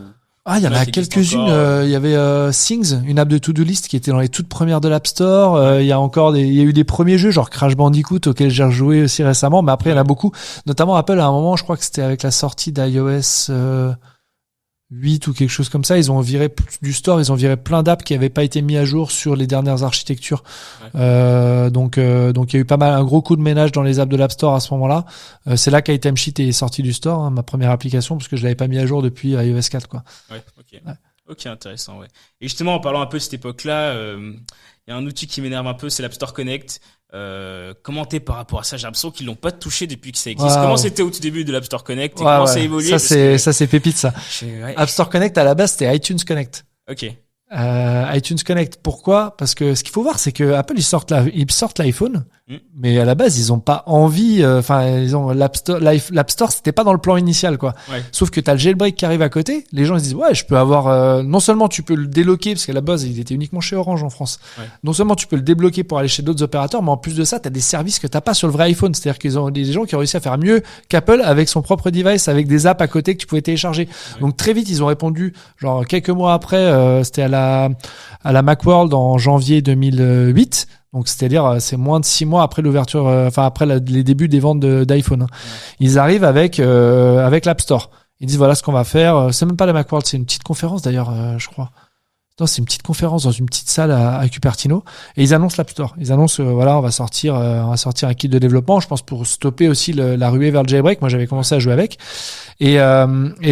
Ah, il y en a quelques-unes. Il y avait Things, une app de to-do list qui était dans les toutes premières de l'App Store. Il y a eu des premiers jeux, genre Crash Bandicoot, auxquels j'ai rejoué aussi récemment. Mais après, il y en a beaucoup. Notamment Apple, à un moment, je crois que c'était avec la sortie d'iOS 8 ou quelque chose comme ça. Ils ont viré du store, ils ont viré plein d'apps qui n'avaient pas été mis à jour sur les dernières architectures. Donc il y a eu un gros coup de ménage dans les apps de l'App Store à ce moment-là. C'est là qu'iTimesheet est sorti du store, hein, ma première application, parce que je l'avais pas mis à jour depuis iOS 4, quoi. Ok, intéressant, ouais. Et justement, en parlant un peu de cette époque-là, il y a un outil qui m'énerve un peu, c'est l'App Store Connect. Commenter par rapport à ça, j'ai l'impression qu'ils l'ont pas touché depuis que ça existe. Comment c'était au tout début de l'App Store Connect et comment ça a évolué? Ça c'est pépite, ça. App Store Connect, à la base, c'était iTunes Connect. Ok. iTunes Connect. Pourquoi? Parce que ce qu'il faut voir, c'est que Apple, ils sortent l'iPhone, mais à la base, ils ont pas envie, ils ont l'App Store, c'était pas dans le plan initial, quoi. Sauf que t'as le jailbreak qui arrive à côté. Les gens, ils se disent, je peux avoir, non seulement tu peux le déloquer, parce qu'à la base, il était uniquement chez Orange en France. Non seulement tu peux le débloquer pour aller chez d'autres opérateurs, mais en plus de ça, t'as des services que t'as pas sur le vrai iPhone. C'est-à-dire qu'ils ont des gens qui ont réussi à faire mieux qu'Apple avec son propre device, avec des apps à côté que tu pouvais télécharger. Donc très vite, ils ont répondu, genre quelques mois après, c'était à la Macworld en janvier 2008. Donc, c'est-à-dire, c'est moins de 6 mois après l'ouverture, après les débuts des ventes d'iPhone. Ils arrivent avec l'App Store. Ils disent, voilà ce qu'on va faire. C'est même pas la Macworld, c'est une petite conférence d'ailleurs, je crois. Non, c'est une petite conférence dans une petite salle à Cupertino. Et ils annoncent l'App Store. Ils annoncent, on va sortir un kit de développement, je pense, pour stopper aussi la ruée vers le jailbreak. Moi, j'avais commencé à jouer avec. Et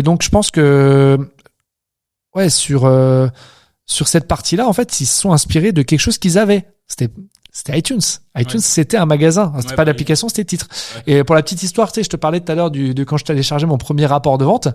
donc, je pense que, sur cette partie-là, en fait, ils se sont inspirés de quelque chose qu'ils avaient. C'était iTunes. iTunes, c'était un magasin. C'était pas l'application, c'était le titre. Et pour la petite histoire, je te parlais tout à l'heure de quand je téléchargeais mon premier rapport de vente.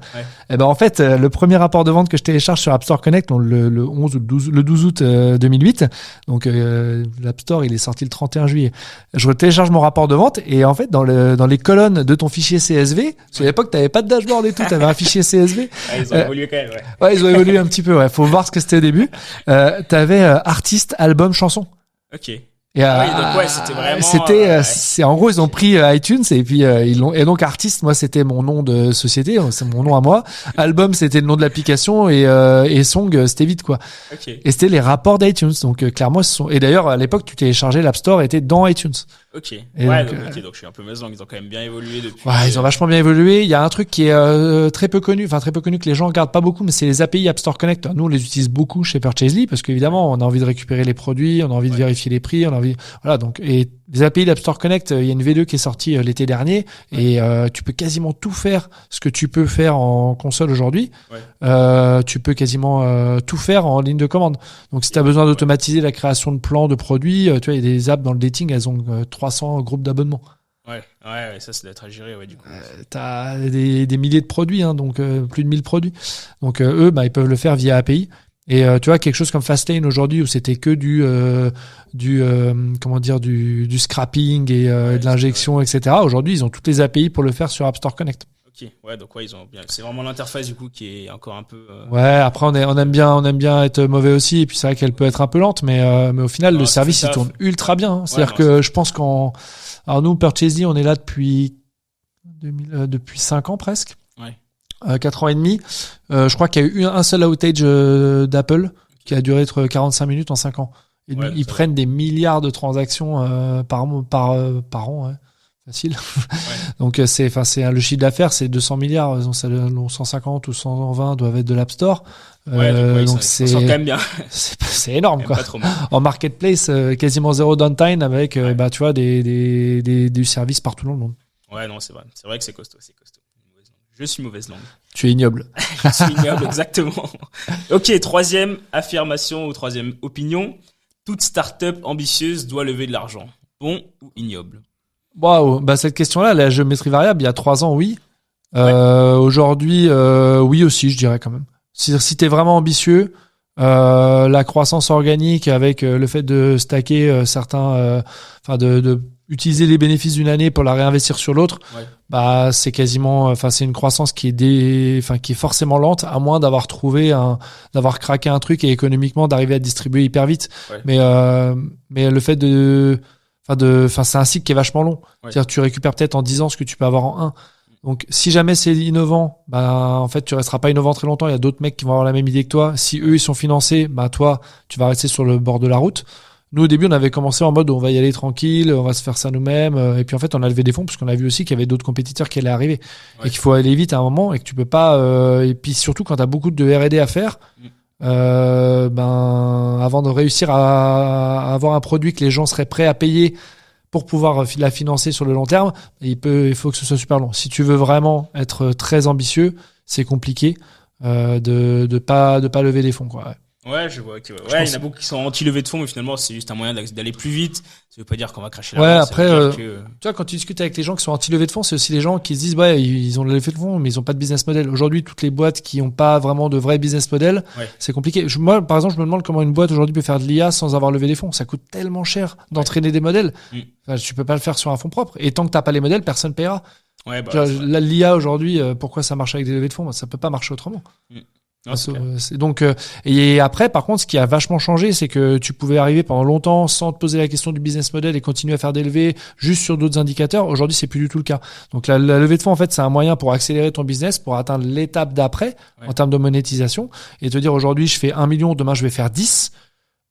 Et en fait, le premier rapport de vente que je télécharge sur App Store Connect, donc le 12 août 2008. Donc, l'App Store, il est sorti le 31 juillet. Je télécharge mon rapport de vente et en fait, dans les colonnes de ton fichier CSV, parce qu'à l'époque, t'avais pas de dashboard et tout, t'avais un fichier CSV. Ils ont évolué quand même, Ouais, ils ont évolué un petit peu, Faut voir ce que c'était au début. T'avais artiste, album, chanson. Ok. Et donc c'était vraiment. C'est en gros ils ont pris iTunes et puis ils l'ont, et donc artiste, moi c'était mon nom de société, c'est mon nom à moi. Album c'était le nom de l'application et song c'était vite, quoi. Okay. Et c'était les rapports d'iTunes, donc clairement et d'ailleurs à l'époque tu téléchargeais l'App Store était dans iTunes. Ok. Et Ouais, donc, donc je suis un peu maison. Ils ont quand même bien évolué depuis. Ouais, ils ont vachement bien évolué. Il y a un truc qui est très peu connu que les gens regardent pas beaucoup, mais c'est les API App Store Connect. Nous, on les utilise beaucoup chez Purchasely parce qu'évidemment, on a envie de récupérer les produits, on a envie de vérifier les prix, on a envie, voilà. Donc, et les API d'App Store Connect, il y a une V2 qui est sortie l'été dernier et tu peux quasiment tout faire ce que tu peux faire en console aujourd'hui. Tu peux quasiment tout faire en ligne de commande. Donc, si tu as besoin d'automatiser la création de plans de produits, tu vois, il y a des apps dans le dating, elles ont 300 groupes d'abonnements. Ouais, ça doit être à gérer, du coup. T'as des milliers de produits, hein, donc plus de 1000 produits. Donc eux, ils peuvent le faire via API. Et tu vois, quelque chose comme Fastlane aujourd'hui où c'était que du scrapping et de l'injection, etc. Aujourd'hui, ils ont toutes les API pour le faire sur App Store Connect. Ok, donc ils ont bien. C'est vraiment l'interface du coup qui est encore un peu. Ouais, après on aime bien être mauvais aussi, et puis c'est vrai qu'elle peut être un peu lente, mais au final le service il tourne ultra bien. Hein. C'est-à-dire que je pense alors nous Purchasely on est là depuis 5 ans presque. 4 ans et demi. Je crois qu'il y a eu un seul outage d'Apple qui a duré 45 minutes en 5 ans. Et ils prennent des milliards de transactions par an. Ouais. Facile. Donc le chiffre d'affaires c'est 200 milliards, 150 ou 120 doivent être de l'App Store. Donc c'est quand même bien. C'est énorme quoi. Pas trop mal. En marketplace quasiment zéro downtime avec tu vois du service partout dans le monde. Ouais, non, c'est vrai que c'est costaud. Je suis mauvaise langue. Tu es ignoble. Je suis ignoble, exactement. Ok, troisième affirmation ou troisième opinion. Toute start-up ambitieuse doit lever de l'argent. Bon ou ignoble? Waouh, cette question-là, la géométrie variable, il y a 3 ans, oui. Aujourd'hui, oui aussi, je dirais quand même. Si t'es vraiment ambitieux, la croissance organique avec le fait de stacker de utiliser les bénéfices d'une année pour la réinvestir sur l'autre, c'est quasiment, c'est une croissance qui est forcément lente, à moins d'avoir d'avoir craqué un truc et économiquement d'arriver à distribuer hyper vite. Mais le fait c'est un cycle qui est vachement long. C'est-à-dire tu récupères peut-être en 10 ans ce que tu peux avoir en 1. Donc, si jamais c'est innovant, en fait, tu resteras pas innovant très longtemps. Il y a d'autres mecs qui vont avoir la même idée que toi. Si eux, ils sont financés, toi, tu vas rester sur le bord de la route. Nous, au début, on avait commencé en mode on va y aller tranquille, on va se faire ça nous-mêmes. Et puis, en fait, on a levé des fonds parce qu'on a vu aussi qu'il y avait d'autres compétiteurs qui allaient arriver. Et qu'il faut aller vite à un moment et que tu peux pas, et puis surtout quand tu as beaucoup de R&D à faire, avant de réussir à avoir un produit que les gens seraient prêts à payer pour pouvoir la financer sur le long terme, il faut que ce soit super long. Si tu veux vraiment être très ambitieux, c'est compliqué de pas lever des fonds, quoi. Ouais, je vois. Il y en a beaucoup qui sont anti-levée de fonds, mais finalement, c'est juste un moyen d'aller plus vite. Ça veut pas dire qu'on va cracher la vente. Après, tu vois, quand tu discutes avec les gens qui sont anti-levée de fonds, c'est aussi les gens qui se disent, ils ont levé de fonds, mais ils ont pas de business model. Aujourd'hui, toutes les boîtes qui ont pas vraiment de vrai business model, c'est compliqué. Moi, par exemple, je me demande comment une boîte aujourd'hui peut faire de l'IA sans avoir levé des fonds. Ça coûte tellement cher d'entraîner des modèles. Tu peux pas le faire sur un fonds propre. Et tant que t'as pas les modèles, personne paiera. L'IA aujourd'hui, pourquoi ça marche avec des levées de fonds? Ça peut pas marcher autrement. Donc, et après, par contre, ce qui a vachement changé, c'est que tu pouvais arriver pendant longtemps sans te poser la question du business model et continuer à faire des levées juste sur d'autres indicateurs. Aujourd'hui, c'est plus du tout le cas. Donc, la levée de fonds, en fait, c'est un moyen pour accélérer ton business, pour atteindre l'étape d'après en termes de monétisation et te dire aujourd'hui, je fais 1 million, demain, je vais faire 10.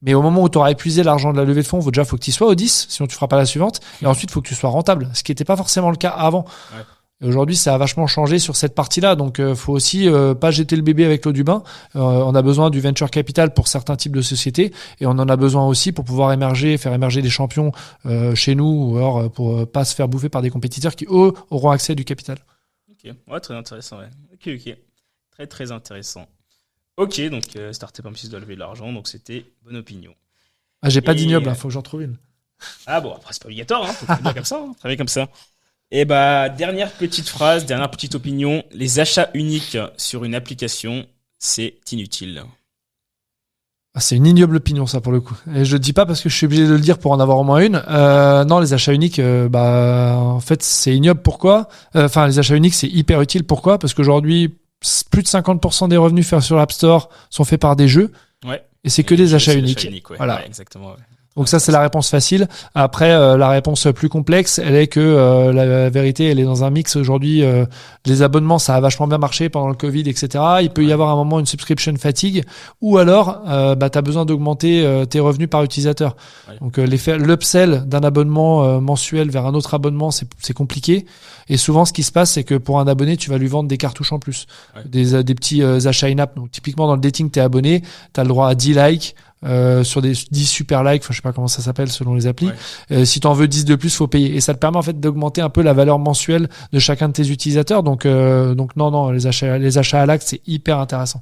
Mais au moment où tu auras épuisé l'argent de la levée de fonds, faut que tu sois au 10, sinon tu feras pas la suivante. Et ensuite, faut que tu sois rentable, ce qui n'était pas forcément le cas avant. Et aujourd'hui, ça a vachement changé sur cette partie-là. Donc, faut aussi pas jeter le bébé avec l'eau du bain. On a besoin du venture capital pour certains types de sociétés, et on en a besoin aussi pour pouvoir faire émerger des champions chez nous, ou alors pour pas se faire bouffer par des compétiteurs qui eux auront accès à du capital. Ok, très intéressant. Ok, très très intéressant. Ok, donc Startup Ambitious doit lever de l'argent, donc c'était bonne opinion. J'ai pas d'ignoble, faut que j'en trouve une. Ah bon, après c'est pas obligatoire, faut très bien comme ça, très bien comme ça. Et dernière petite opinion, les achats uniques sur une application, c'est inutile. C'est une ignoble opinion, ça, pour le coup. Et je le dis pas parce que je suis obligé de le dire pour en avoir au moins une. Non, les achats uniques, en fait, c'est ignoble. Pourquoi? Les achats uniques, c'est hyper utile. Pourquoi? Parce qu'aujourd'hui, plus de 50% des revenus faits sur l'App Store sont faits par des jeux. Et c'est que des achats uniques. Voilà. Exactement. Donc ça, c'est la réponse facile. Après, la réponse plus complexe, elle est que la vérité, elle est dans un mix aujourd'hui. Les abonnements, ça a vachement bien marché pendant le Covid, etc. Il peut y avoir à un moment une subscription fatigue, ou alors, t'as besoin d'augmenter tes revenus par utilisateur. Ouais. Donc l'upsell d'un abonnement mensuel vers un autre abonnement, c'est compliqué. Et souvent, ce qui se passe, c'est que pour un abonné, tu vas lui vendre des cartouches en plus, des petits achats in-app. Donc typiquement dans le dating, t'es abonné, t'as le droit à 10 likes. Sur des 10 super likes, enfin je sais pas comment ça s'appelle selon les applis. Si tu en veux 10 de plus, faut payer. Et ça te permet en fait d'augmenter un peu la valeur mensuelle de chacun de tes utilisateurs. Donc non, les achats à l'acte, c'est hyper intéressant.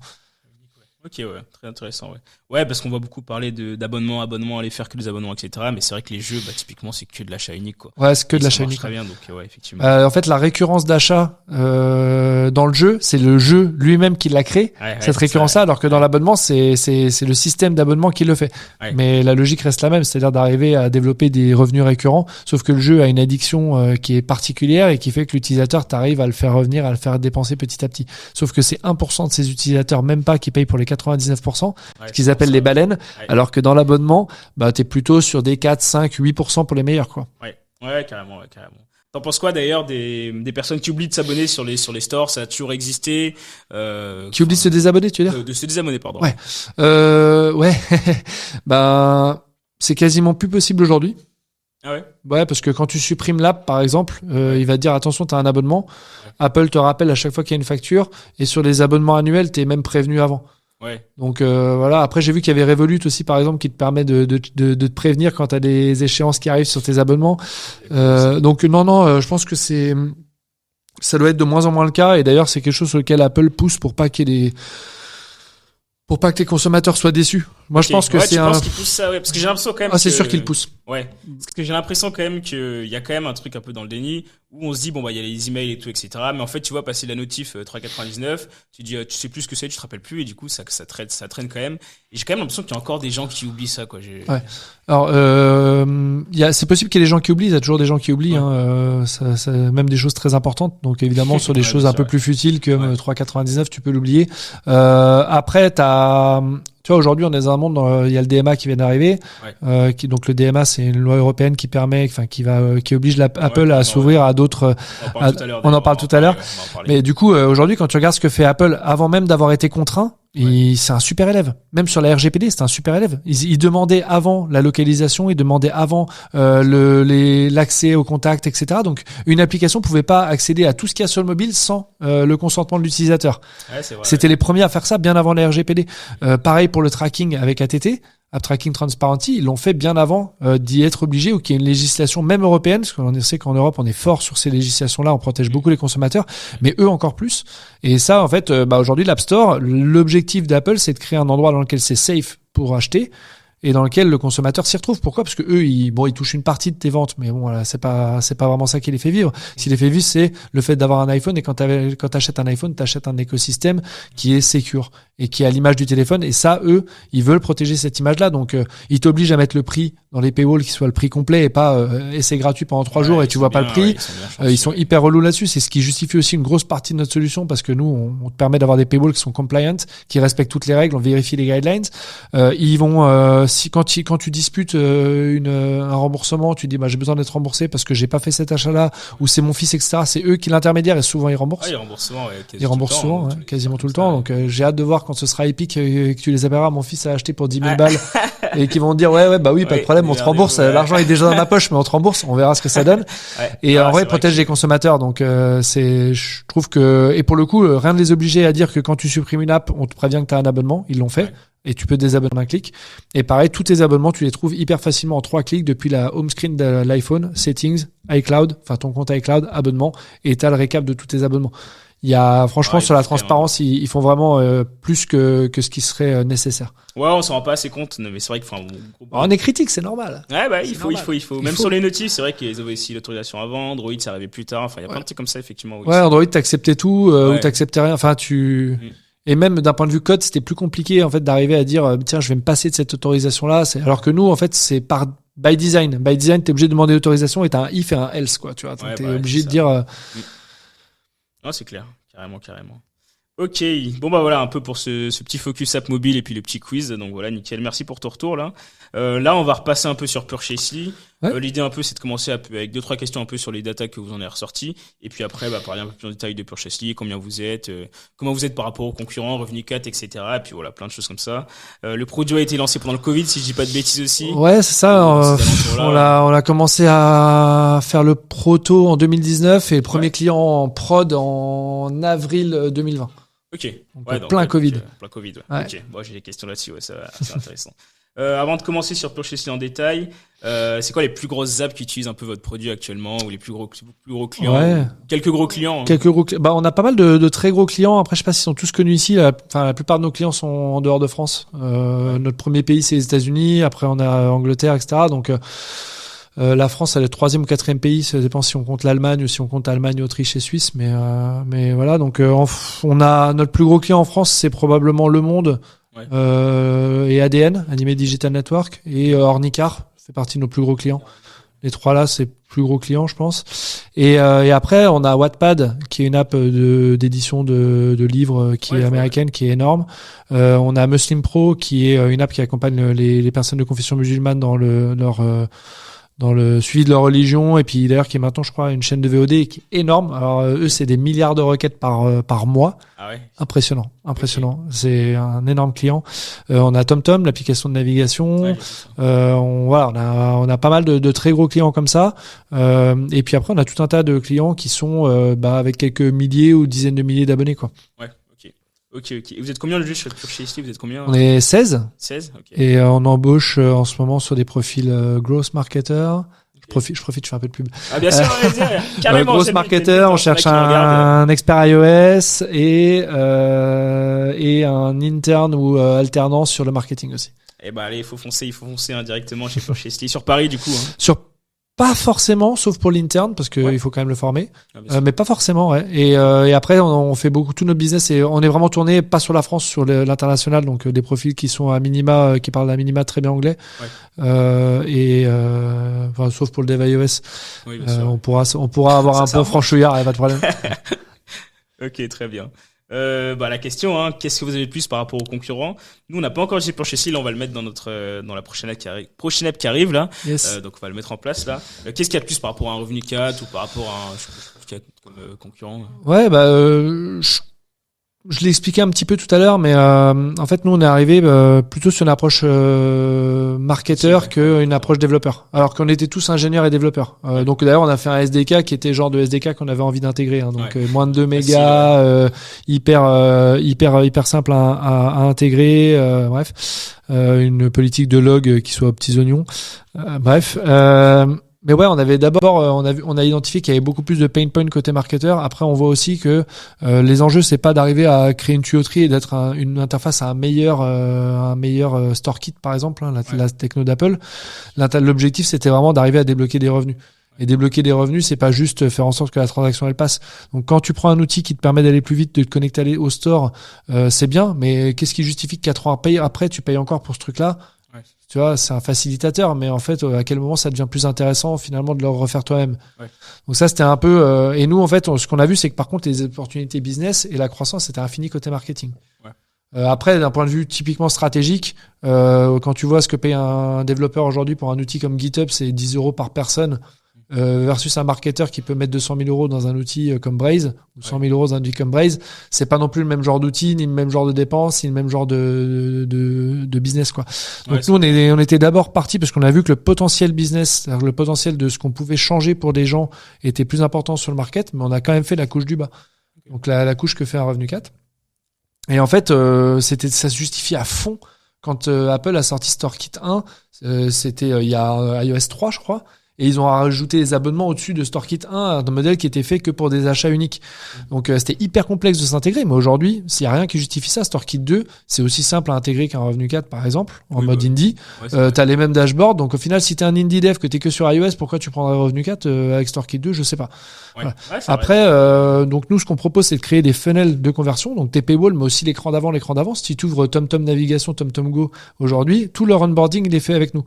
Ok, ouais, très intéressant, ouais. Ouais, parce qu'on va beaucoup parler d'abonnements, aller faire que des abonnements, etc. Mais c'est vrai que les jeux, typiquement, c'est que de l'achat unique, quoi. Ouais, c'est que de l'achat unique. Très bien, donc, ouais, effectivement. En fait, la récurrence d'achat, dans le jeu, c'est le jeu lui-même qui l'a créé, cette récurrence-là, alors que dans l'abonnement, c'est le système d'abonnement qui le fait. Ouais. Mais la logique reste la même, c'est-à-dire d'arriver à développer des revenus récurrents, sauf que le jeu a une addiction, qui est particulière et qui fait que l'utilisateur t'arrive à le faire revenir, à le faire dépenser petit à petit. Sauf que c'est 1% de ces utilisateurs, même pas, qui payent pour les 99%, ce qu'ils appellent les baleines, alors que dans l'abonnement, t'es plutôt sur des 4, 5, 8% pour les meilleurs, quoi. Ouais, carrément. T'en penses quoi d'ailleurs des personnes qui oublient de s'abonner sur les stores? Ça a toujours existé. Qui oublient de se désabonner, tu veux dire? De se désabonner, pardon. Ouais. C'est quasiment plus possible aujourd'hui. Ah ouais? Ouais, parce que quand tu supprimes l'app, par exemple, il va te dire attention, t'as un abonnement. Ouais. Apple te rappelle à chaque fois qu'il y a une facture. Et sur les abonnements annuels, t'es même prévenu avant. Ouais. Donc voilà. Après, j'ai vu qu'il y avait Revolut aussi, par exemple, qui te permet de te prévenir quand t'as des échéances qui arrivent sur tes abonnements. Donc non, je pense que ça doit être de moins en moins le cas. Et d'ailleurs, c'est quelque chose sur lequel Apple pousse pour pas que les consommateurs soient déçus. Moi, je pense que c'est penses qu'il pousse ça, ouais, parce que j'ai l'impression quand même. C'est sûr qu'il pousse. Ouais. Parce que j'ai l'impression quand même qu'il y a quand même un truc un peu dans le déni où on se dit il y a les emails et tout, etc. Mais en fait, tu vois, passer la notif 3,99, tu dis, tu sais plus ce que c'est, tu te rappelles plus, et du coup, ça traîne quand même. Et j'ai quand même l'impression qu'il y a encore des gens qui oublient ça, quoi. Ouais. Alors, c'est possible qu'il y ait des gens qui oublient, il y a toujours des gens qui oublient, même des choses très importantes. Donc, évidemment, sur des choses un peu plus futiles que 3,99, tu peux l'oublier. Après, tu vois, aujourd'hui, on est dans un monde, il y a le DMA qui vient d'arriver, donc le DMA, c'est une loi européenne qui oblige Apple à s'ouvrir à d'autres. On en parle tout à l'heure. Mais du coup, aujourd'hui, quand tu regardes ce que fait Apple, avant même d'avoir été contraint, c'est un super élève. Même sur la RGPD, c'est un super élève. Il demandait avant la localisation, il demandait avant l'accès au contact, etc. Donc, une application pouvait pas accéder à tout ce qu'il y a sur le mobile sans le consentement de l'utilisateur. Ouais, c'est vrai, C'était les premiers à faire ça bien avant la RGPD. Pareil pour le tracking avec ATT. App Tracking Transparency, ils l'ont fait bien avant d'y être obligé, ou qu'il y ait une législation même européenne, parce qu'on sait qu'en Europe on est fort sur ces législations-là, on protège beaucoup les consommateurs, mais eux encore plus. Et ça, en fait, aujourd'hui l'App Store, l'objectif d'Apple, c'est de créer un endroit dans lequel c'est safe pour acheter et dans lequel le consommateur s'y retrouve. Pourquoi? Parce que eux, ils touchent une partie de tes ventes, mais bon, voilà, c'est pas vraiment ça qui les fait vivre. Ce qui les fait vivre, c'est le fait d'avoir un iPhone, et quand t'achètes un iPhone, t'achètes un écosystème qui est secure et qui est à l'image du téléphone. Et ça, eux, ils veulent protéger cette image-là. Donc, ils t'obligent à mettre le prix dans les paywalls qui soit le prix complet et pas et c'est gratuit pendant 3 jours et tu vois pas le prix. Ils sont hyper relous là-dessus. C'est ce qui justifie aussi une grosse partie de notre solution, parce que nous, on te permet d'avoir des paywalls qui sont compliant, qui respectent toutes les règles, on vérifie les guidelines. Ils vont quand tu disputes un remboursement, tu dis j'ai besoin d'être remboursé parce que j'ai pas fait cet achat-là, ou c'est mon fils, etc. C'est eux qui l'intermédiaire et souvent ils remboursent. Ils remboursent souvent, quasiment tout le temps. Donc j'ai hâte de voir quand ce sera épique et que tu les appelleras, mon fils a acheté pour 10 000 balles et qu'ils vont te dire oui, pas de problème, on te rembourse, l'argent est déjà dans ma poche, mais on te rembourse, on verra ce que ça donne. Et en vrai, protège les consommateurs. Donc je trouve que, et pour le coup, rien de les obliger à dire que quand tu supprimes une app, on te prévient que tu as un abonnement, ils l'ont fait. Et tu peux désabonner un clic. Et pareil, tous tes abonnements, tu les trouves hyper facilement en 3 clics depuis la home screen de l'iPhone, settings, iCloud, enfin ton compte iCloud, abonnement, et t'as le récap de tous tes abonnements. Il y a, franchement, sur la transparence, ils font vraiment plus que ce qui serait nécessaire. Ouais, on s'en rend pas assez compte, mais c'est vrai que, on est critique, c'est normal. Ouais, il faut. Même sur les notifs, c'est vrai qu'ils avaient aussi l'autorisation avant, Android, ça arrivait plus tard, enfin, il y a plein de trucs comme ça, effectivement. Ouais, Android, t'acceptais tout, ou t'acceptais rien, enfin, Et même d'un point de vue code, c'était plus compliqué en fait d'arriver à dire tiens, je vais me passer de cette autorisation là, alors que nous en fait, c'est par by design. By design, t'es obligé de demander l'autorisation et t'as un if et un else, quoi, tu vois. T'es obligé de dire Non, c'est clair, carrément. Ok, bon bah voilà un peu pour ce petit focus app mobile et puis le petit quiz. Donc voilà, nickel, merci pour ton retour là. Là, on va repasser un peu sur Purchasely. Ouais. L'idée un peu, c'est de commencer avec deux trois questions un peu sur les datas que vous en avez ressorties, et puis après, parler un peu plus en détail de Purchasely, combien vous êtes, comment vous êtes par rapport aux concurrents, Revenu 4, etc. Et puis voilà, plein de choses comme ça. Le produit a été lancé pendant le Covid, si je dis pas de bêtises aussi. Ouais, c'est ça. On a commencé à faire le proto en 2019 et le premier client en prod en avril 2020. Ok. Donc, plein Covid. Plein Covid, ouais. Ok. Bon, j'ai des questions là-dessus, ouais, c'est intéressant. Avant de commencer sur Purchasely en détail, c'est quoi les plus grosses apps qui utilisent un peu votre produit actuellement, ou les plus gros clients? Ouais. Quelques gros clients. Hein. Quelques gros on a pas mal de très gros clients. Après, je sais pas s'ils sont tous connus ici. La plupart de nos clients sont en dehors de France. Notre premier pays, c'est les États-Unis. Après, on a Angleterre, etc. Donc, la France, c'est le 3e ou 4e pays. Ça dépend si on compte l'Allemagne ou si on compte Allemagne, Autriche et Suisse. Mais voilà. Donc, on a notre plus gros client en France, c'est probablement Le Monde. Ouais. Et ADN, Animé Digital Network, et Ornicar fait partie de nos plus gros clients. Les trois là, c'est plus gros clients, je pense. Et après, on a Wattpad, qui est une app d'édition de livres qui est américaine, qui est énorme. On a Muslim Pro, qui est une app qui accompagne les personnes de confession musulmane dans le suivi de leur religion, et puis d'ailleurs qui est maintenant, je crois, une chaîne de VOD qui est énorme. Alors eux, c'est des milliards de requêtes par mois. Ah ouais. Impressionnant. Okay. C'est un énorme client. On a TomTom, l'application de navigation. Ouais, on a pas mal de très gros clients comme ça. Et puis après, on a tout un tas de clients qui sont avec quelques milliers ou dizaines de milliers d'abonnés, quoi. Ouais. Ok. Vous êtes combien juste sur Purchasely? Vous êtes combien? On est 16. 16, ok. Et on embauche en ce moment sur des profils growth marketer. Okay. Je profite, je fais un peu de pub. Ah bien sûr, carrément. Growth marketer, on cherche un expert iOS et un interne ou alternance sur le marketing aussi. Eh ben allez, il faut foncer directement chez Purchasely sur Paris du coup. Hein. Pas forcément, sauf pour l'interne, parce que il faut quand même le former. Mais pas forcément, ouais. Et après, on fait beaucoup, tout notre business, et on est vraiment tourné, pas sur la France, sur l'international, donc des profils qui sont à minima, qui parlent à minima très bien anglais. Ouais. Sauf pour le dev iOS. Oui, on pourra avoir un peu franchouillard, y a pas de problème. Ok, très bien. La question, hein, qu'est-ce que vous avez de plus par rapport aux concurrents? Nous, on n'a pas encore chez Purchasely, là, on va le mettre dans la prochaine app qui arrive là. Yes. Donc on va le mettre en place là. Qu'est-ce qu'il y a de plus par rapport à un Revenu 4 ou par rapport à un comme concurrent? Ouais, je l'ai expliqué un petit peu tout à l'heure, mais en fait, nous, on est arrivé plutôt sur une approche marketeur qu'une approche développeur. Alors qu'on était tous ingénieurs et développeurs. Donc d'ailleurs, on a fait un SDK qui était genre de SDK qu'on avait envie d'intégrer. Hein, donc moins de 2 mégas, hyper simple à intégrer. Une politique de log qui soit aux petits oignons. Mais ouais, on avait d'abord, on a identifié qu'il y avait beaucoup plus de pain point côté marketeur. Après, on voit aussi que les enjeux, c'est pas d'arriver à créer une tuyauterie et d'être une interface à un meilleur store kit, par exemple, hein, la techno d'Apple. L'objectif, c'était vraiment d'arriver à débloquer des revenus. Et débloquer des revenus, c'est pas juste faire en sorte que la transaction elle passe. Donc quand tu prends un outil qui te permet d'aller plus vite, de te connecter au store, c'est bien. Mais qu'est-ce qui justifie que 4 ans après, tu payes encore pour ce truc-là? Tu vois, c'est un facilitateur, mais en fait, à quel moment ça devient plus intéressant finalement de le refaire toi-même? Donc ça, c'était un peu. Et nous, en fait, ce qu'on a vu, c'est que par contre, les opportunités business et la croissance, c'était infini côté marketing. Après, d'un point de vue typiquement stratégique, quand tu vois ce que paye un développeur aujourd'hui pour un outil comme GitHub, c'est 10 € par personne. Versus un marketeur qui peut mettre 200 000 € dans un outil comme Braze ou 100 000 € dans un outil comme Braze, c'est pas non plus le même genre d'outil, ni le même genre de dépenses, ni le même genre de business, quoi. Donc nous, on était d'abord partis parce qu'on a vu que le potentiel business, c'est-à-dire le potentiel de ce qu'on pouvait changer pour des gens était plus important sur le market, mais on a quand même fait la couche du bas. Donc la couche que fait un Revenu 4. Et en fait, ça se justifie à fond quand Apple a sorti StoreKit 1, c'était il y a iOS 3, je crois. Et ils ont rajouté les abonnements au-dessus de StoreKit 1, un modèle qui était fait que pour des achats uniques. Donc c'était hyper complexe de s'intégrer, mais aujourd'hui, s'il n'y a rien qui justifie ça, StoreKit 2, c'est aussi simple à intégrer qu'un Revenu 4, par exemple, en mode indie. T'as les mêmes dashboards, donc au final, si t'es un indie dev, que t'es que sur iOS, pourquoi tu prendrais Revenu 4 avec StoreKit 2, je sais pas. Voilà. Après, donc nous, ce qu'on propose, c'est de créer des funnels de conversion, donc tes paywall, mais aussi l'écran d'avant. Si tu ouvres TomTom Navigation, TomTom Go aujourd'hui, tout leur onboarding, il est fait avec nous.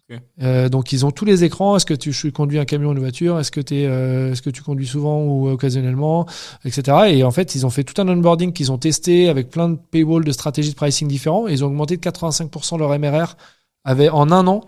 Okay. Donc ils ont tous les écrans. Est-ce que tu conduis un camion ou une voiture? Est-ce que tu conduis souvent ou occasionnellement, etc. Et en fait, ils ont fait tout un onboarding qu'ils ont testé avec plein de paywall, de stratégies de pricing différents. Et ils ont augmenté de 85% leur MRR en un an.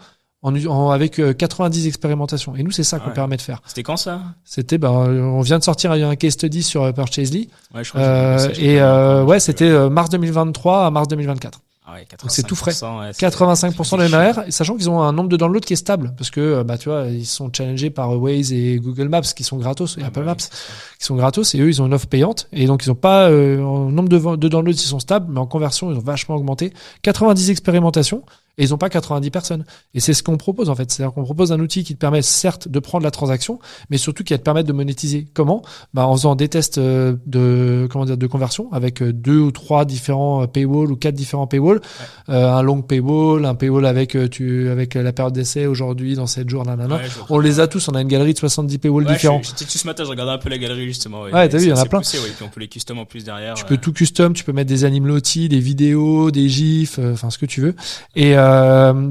Avec 90 expérimentations. Et nous, c'est ça qu'on permet de faire. C'était quand ça? C'était, on vient de sortir un case study sur Purchasely. Ouais, je crois que c'était mars 2023 à mars 2024. Ah ouais, 85%, donc c'est tout frais. Ouais, 85% de MRR, sachant qu'ils ont un nombre de downloads qui est stable, parce que tu vois, ils sont challengés par Waze et Google Maps qui sont gratos, et Apple Maps qui sont gratos, et eux ils ont une offre payante, et donc ils ont pas en nombre de downloads ils sont stables, mais en conversion ils ont vachement augmenté. 90 expérimentations. Et ils n'ont pas 90 personnes. Et c'est ce qu'on propose en fait. C'est-à-dire qu'on propose un outil qui te permet certes de prendre la transaction, mais surtout qui va te permettre de monétiser. Comment? En faisant des tests de conversion avec 2 ou 3 différents paywalls ou 4 différents paywalls. Un long paywall, un paywall avec la période d'essai aujourd'hui dans 7 jours, nanana. Ouais, on les a tous. On a une galerie de 70 paywalls différents. J'étais dessus ce matin, je regardais un peu la galerie justement. Ouais, t'as vu, il y en a plein. Poussé, et puis on peut les custom en plus derrière. Tu peux tout custom, tu peux mettre des animes lotis, des vidéos, des gifs, enfin ce que tu veux. Et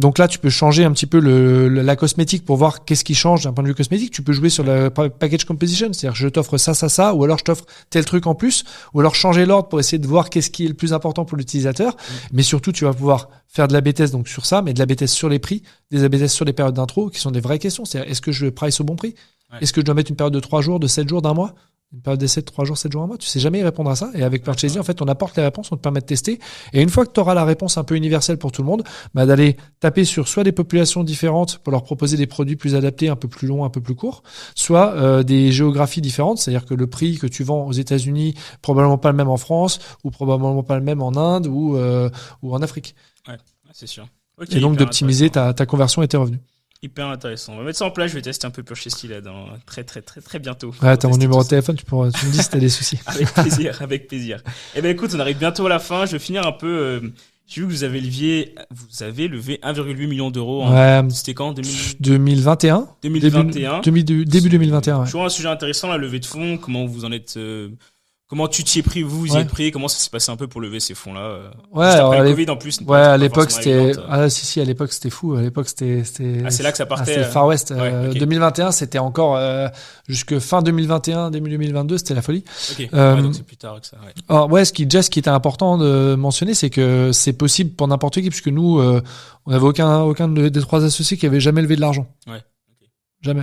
donc là, tu peux changer un petit peu la cosmétique pour voir qu'est-ce qui change d'un point de vue cosmétique. Tu peux jouer sur le package composition, c'est-à-dire je t'offre ça, ou alors je t'offre tel truc en plus, ou alors changer l'ordre pour essayer de voir qu'est-ce qui est le plus important pour l'utilisateur. Mais surtout, tu vas pouvoir faire de l'A/B test donc sur ça, mais de l'A/B test sur les prix, des A/B tests sur les périodes d'intro, qui sont des vraies questions. C'est-à-dire, est-ce que je price au bon prix? Est-ce que je dois mettre une période de 3 jours, de 7 jours, d'un mois? Une période d'essai de 3 jours, 7 jours, un mois, tu sais jamais y répondre à ça. Et avec Purchasely, en fait, on apporte les réponses, on te permet de tester. Et une fois que tu auras la réponse un peu universelle pour tout le monde, d'aller taper sur soit des populations différentes pour leur proposer des produits plus adaptés, un peu plus longs, un peu plus courts, soit des géographies différentes, c'est-à-dire que le prix que tu vends aux États-Unis, probablement pas le même en France, ou probablement pas le même en Inde ou en Afrique. Ouais, c'est sûr. Okay, et donc d'optimiser ta conversion et tes revenus. Hyper intéressant. On va mettre ça en place. Je vais tester un peu Purchasely là dans très bientôt. Ouais, t'as mon numéro de téléphone. Tu me dis si t'as des soucis. Avec plaisir. Eh ben écoute, on arrive bientôt à la fin. Je vais finir un peu. J'ai vu que vous avez levé 1,8 million d'euros. C'était quand? 2021. 2021. Début 2021. Toujours un sujet intéressant, la levée de fonds. Comment vous en êtes? Comment tu t'y es pris, vous y êtes pris? Comment ça s'est passé un peu pour lever ces fonds-là? Ouais, juste après le Covid en plus. Ouais, à l'époque c'était, à l'époque c'était fou. À l'époque c'était. C'est là que ça partait. C'était Far West. 2021, c'était encore jusque fin 2021, début 2022, c'était la folie. Ok. Donc c'est plus tard que ça. Ouais. Alors ce qui était important de mentionner, c'est que c'est possible pour n'importe qui, puisque nous, on n'avait aucun des 3 associés qui avait jamais levé de l'argent. Ouais. Okay. Jamais.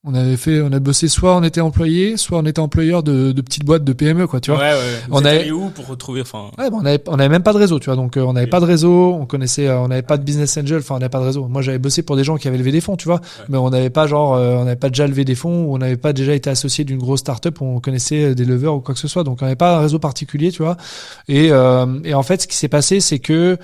On a bossé, soit on était employé, soit on était employeur de petites boîtes de PME, quoi, tu vois. Ouais. Vous êtes allé où pour retrouver, Ouais, on avait même pas de réseau, tu vois. Donc, on n'avait pas de réseau, on n'avait pas de business angel, on n'avait pas de réseau. Moi, j'avais bossé pour des gens qui avaient levé des fonds, tu vois. Ouais. Mais on n'avait pas on n'avait pas déjà levé des fonds, ou on n'avait pas déjà été associé d'une grosse startup où on connaissait des leveurs ou quoi que ce soit. Donc, on n'avait pas un réseau particulier, tu vois. Et en fait, ce qui s'est passé, c'est que,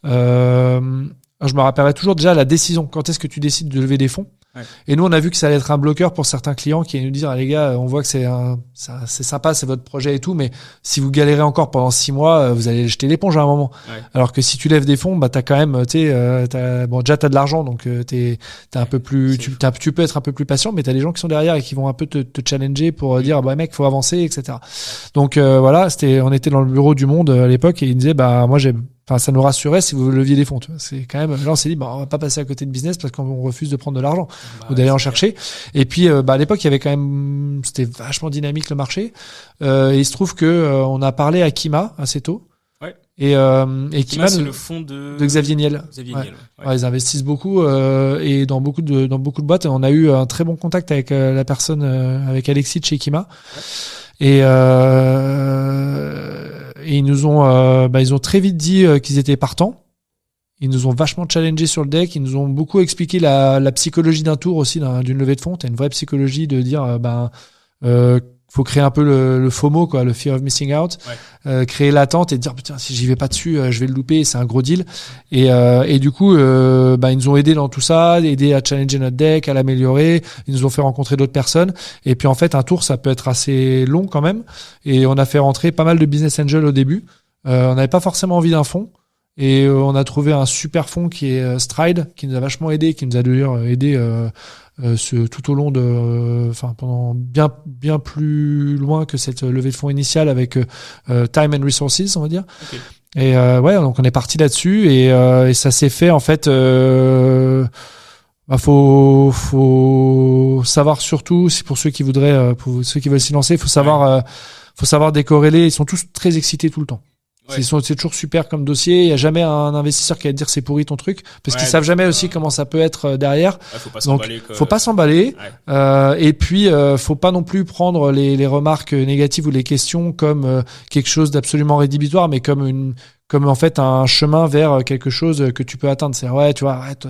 je me rappellerai toujours déjà la décision. Quand est-ce que tu décides de lever des fonds? Ouais. Et nous, on a vu que ça allait être un bloqueur pour certains clients qui allaient nous dire, les gars, on voit que c'est sympa, c'est votre projet et tout, mais si vous galérez encore pendant 6 mois, vous allez jeter l'éponge à un moment. Ouais. Alors que si tu lèves des fonds, t'as quand même, déjà t'as de l'argent, donc t'es un peu plus, tu peux être un peu plus patient, mais t'as des gens qui sont derrière et qui vont un peu te challenger pour dire, mec, faut avancer, etc. Donc voilà, on était dans le bureau du Monde à l'époque et ils disaient, ça nous rassurait si vous leviez des fonds. Tu vois. C'est quand même, là, on s'est dit, on va pas passer à côté de business parce qu'on refuse de prendre de l'argent ou d'aller en chercher. Et puis, à l'époque, il y avait quand même, c'était vachement dynamique le marché. Et il se trouve que on a parlé à Kima assez tôt. Ouais. Et Kima, c'est le fonds de Xavier Niel. Ouais, ils investissent beaucoup et dans beaucoup de boîtes. On a eu un très bon contact avec la personne, avec Alexis de chez Kima. Ouais. Et ils nous ont, ils ont très vite dit qu'ils étaient partants. Ils nous ont vachement challengé sur le deck. Ils nous ont beaucoup expliqué la psychologie d'un tour aussi, d'une levée de fonds. T'as une vraie psychologie de dire, faut créer un peu le FOMO, quoi, le fear of missing out, créer l'attente et dire putain, si j'y vais pas dessus, je vais le louper, c'est un gros deal. Et du coup, ils nous ont aidé dans tout ça, aidé à challenger notre deck, à l'améliorer. Ils nous ont fait rencontrer d'autres personnes. Et puis en fait, un tour, ça peut être assez long quand même. Et on a fait rentrer pas mal de business angels au début. On n'avait pas forcément envie d'un fonds. Et on a trouvé un super fonds qui est Stride, qui nous a vachement aidé, qui nous a d'ailleurs aidé tout au long pendant bien plus loin que cette levée de fonds initiale avec Time and Resources, on va dire. Okay. Et donc on est parti là-dessus et ça s'est fait en fait faut savoir, surtout si pour ceux qui voudraient, pour ceux qui veulent s'y lancer, faut savoir décorréler. Ils sont tous très excités tout le temps. Ouais. C'est toujours super comme dossier. Il y a jamais un investisseur qui va te dire c'est pourri ton truc, parce qu'ils savent jamais aussi comment ça peut être derrière. Faut pas Donc, s'emballer, faut pas s'emballer. Et puis, faut pas non plus prendre les remarques négatives ou les questions comme quelque chose d'absolument rédhibitoire, mais comme en fait un chemin vers quelque chose que tu peux atteindre. C'est ouais, tu vois, arrête,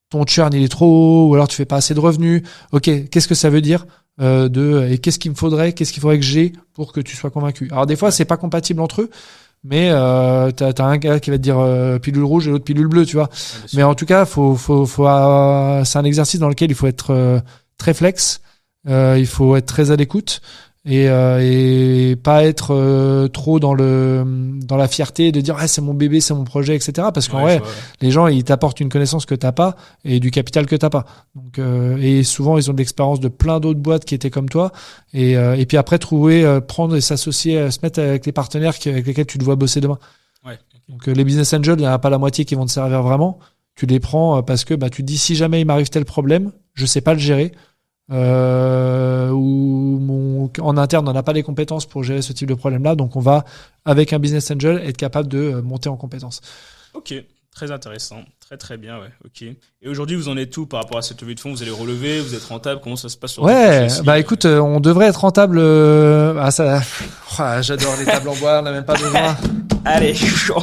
ton churn il est trop haut, ou alors tu fais pas assez de revenus. Ok, qu'est-ce que ça veut dire? Et qu'est-ce qu'il faudrait que j'ai pour que tu sois convaincu. Alors des fois c'est pas compatible entre eux, mais t'as un gars qui va te dire pilule rouge et l'autre pilule bleue, tu vois. Mais en tout cas faut c'est un exercice dans lequel il faut être très flex, il faut être très à l'écoute et pas être trop dans la fierté de dire c'est mon bébé, c'est mon projet, etc. Parce qu'en vrai les gens ils t'apportent une connaissance que t'as pas et du capital que t'as pas. Donc et souvent ils ont de l'expérience de plein d'autres boîtes qui étaient comme toi et puis après prendre et s'associer, se mettre avec les partenaires avec lesquels tu te vois bosser demain. Donc les business angels, il y en a pas la moitié qui vont te servir vraiment. Tu les prends parce que tu te dis si jamais il m'arrive tel problème, je sais pas le gérer. En interne on n'a pas les compétences pour gérer ce type de problème là, donc on va avec un business angel être capable de monter en compétences. Ok, très intéressant, très bien, ouais. Ok. Et aujourd'hui vous en êtes où par rapport à cette levée de fonds? Vous allez relever, vous êtes rentable, comment ça se passe sur écoute, on devrait être rentable. J'adore les tables en bois, on n'a même pas besoin. Allez,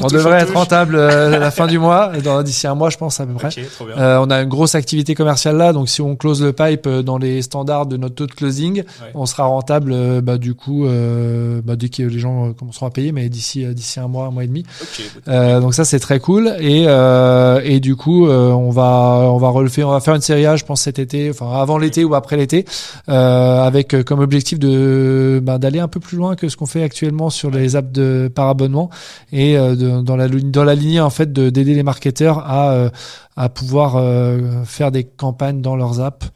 on devrait être rentable à la fin du mois, d'ici un mois je pense à peu près. Okay, trop bien. On a une grosse activité commerciale là, donc si on close le pipe dans les standards de notre taux de closing, on sera rentable du coup dès que les gens commenceront à payer, mais d'ici un mois et demi. Okay, donc ça c'est très cool et du coup on va faire une série A, je pense cet été, enfin avant l'été ou après l'été, avec comme objectif d'aller un peu plus loin que ce qu'on fait actuellement sur les apps par abonnement. Et dans la lignée en fait d'aider les marketeurs à pouvoir faire des campagnes dans leurs apps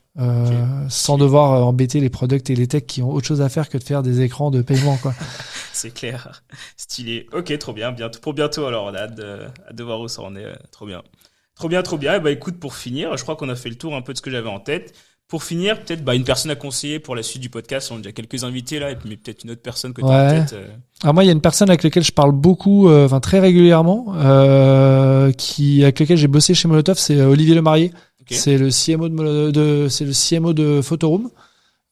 sans devoir embêter les products et les techs qui ont autre chose à faire que de faire des écrans de paiement quoi. C'est clair, stylé. Ok, trop bien, pour bientôt alors, on a hâte de voir où ça en est. Trop bien. Et écoute, pour finir, je crois qu'on a fait le tour un peu de ce que j'avais en tête. Pour finir, peut-être une personne à conseiller pour la suite du podcast. On a déjà quelques invités là, mais peut-être une autre personne que tu as en tête. Alors moi, il y a une personne avec laquelle je parle beaucoup, très régulièrement, avec laquelle j'ai bossé chez Molotov, c'est Olivier Lemarié. Okay. C'est le CMO de Photoroom.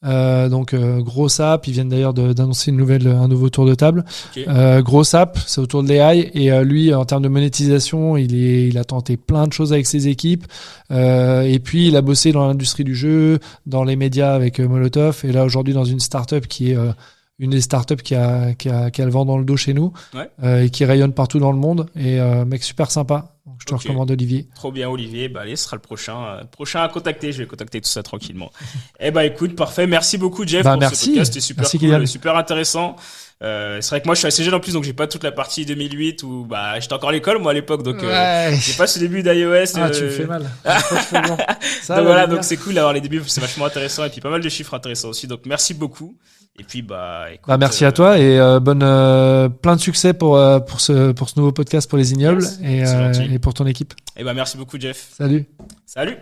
Gros app, ils viennent d'ailleurs d'annoncer un nouveau tour de table. Okay. Gros app, c'est autour de l'AI et lui en termes de monétisation, il a tenté plein de choses avec ses équipes et puis il a bossé dans l'industrie du jeu, dans les médias avec Molotov et là aujourd'hui dans une startup qui est une des startups qui a le vent dans le dos chez nous et qui rayonne partout dans le monde et mec super sympa. Donc je te recommande Olivier. Trop bien Olivier, allez, ce sera le prochain à contacter, je vais contacter tout ça tranquillement. Écoute, parfait, merci beaucoup Jeff pour ce podcast, c'était super cool, super intéressant. C'est vrai que moi je suis assez jeune en plus, donc j'ai pas toute la partie 2008 où j'étais encore à l'école moi à l'époque, donc j'ai pas ce début d'iOS. Tu me fais mal. Donc voilà, donc c'est cool d'avoir les débuts, c'est vachement intéressant et puis pas mal de chiffres intéressants aussi, donc merci beaucoup. Et puis écoute, merci à toi et plein de succès pour ce nouveau podcast pour les ignobles et pour ton équipe. Merci beaucoup Jeff. Salut.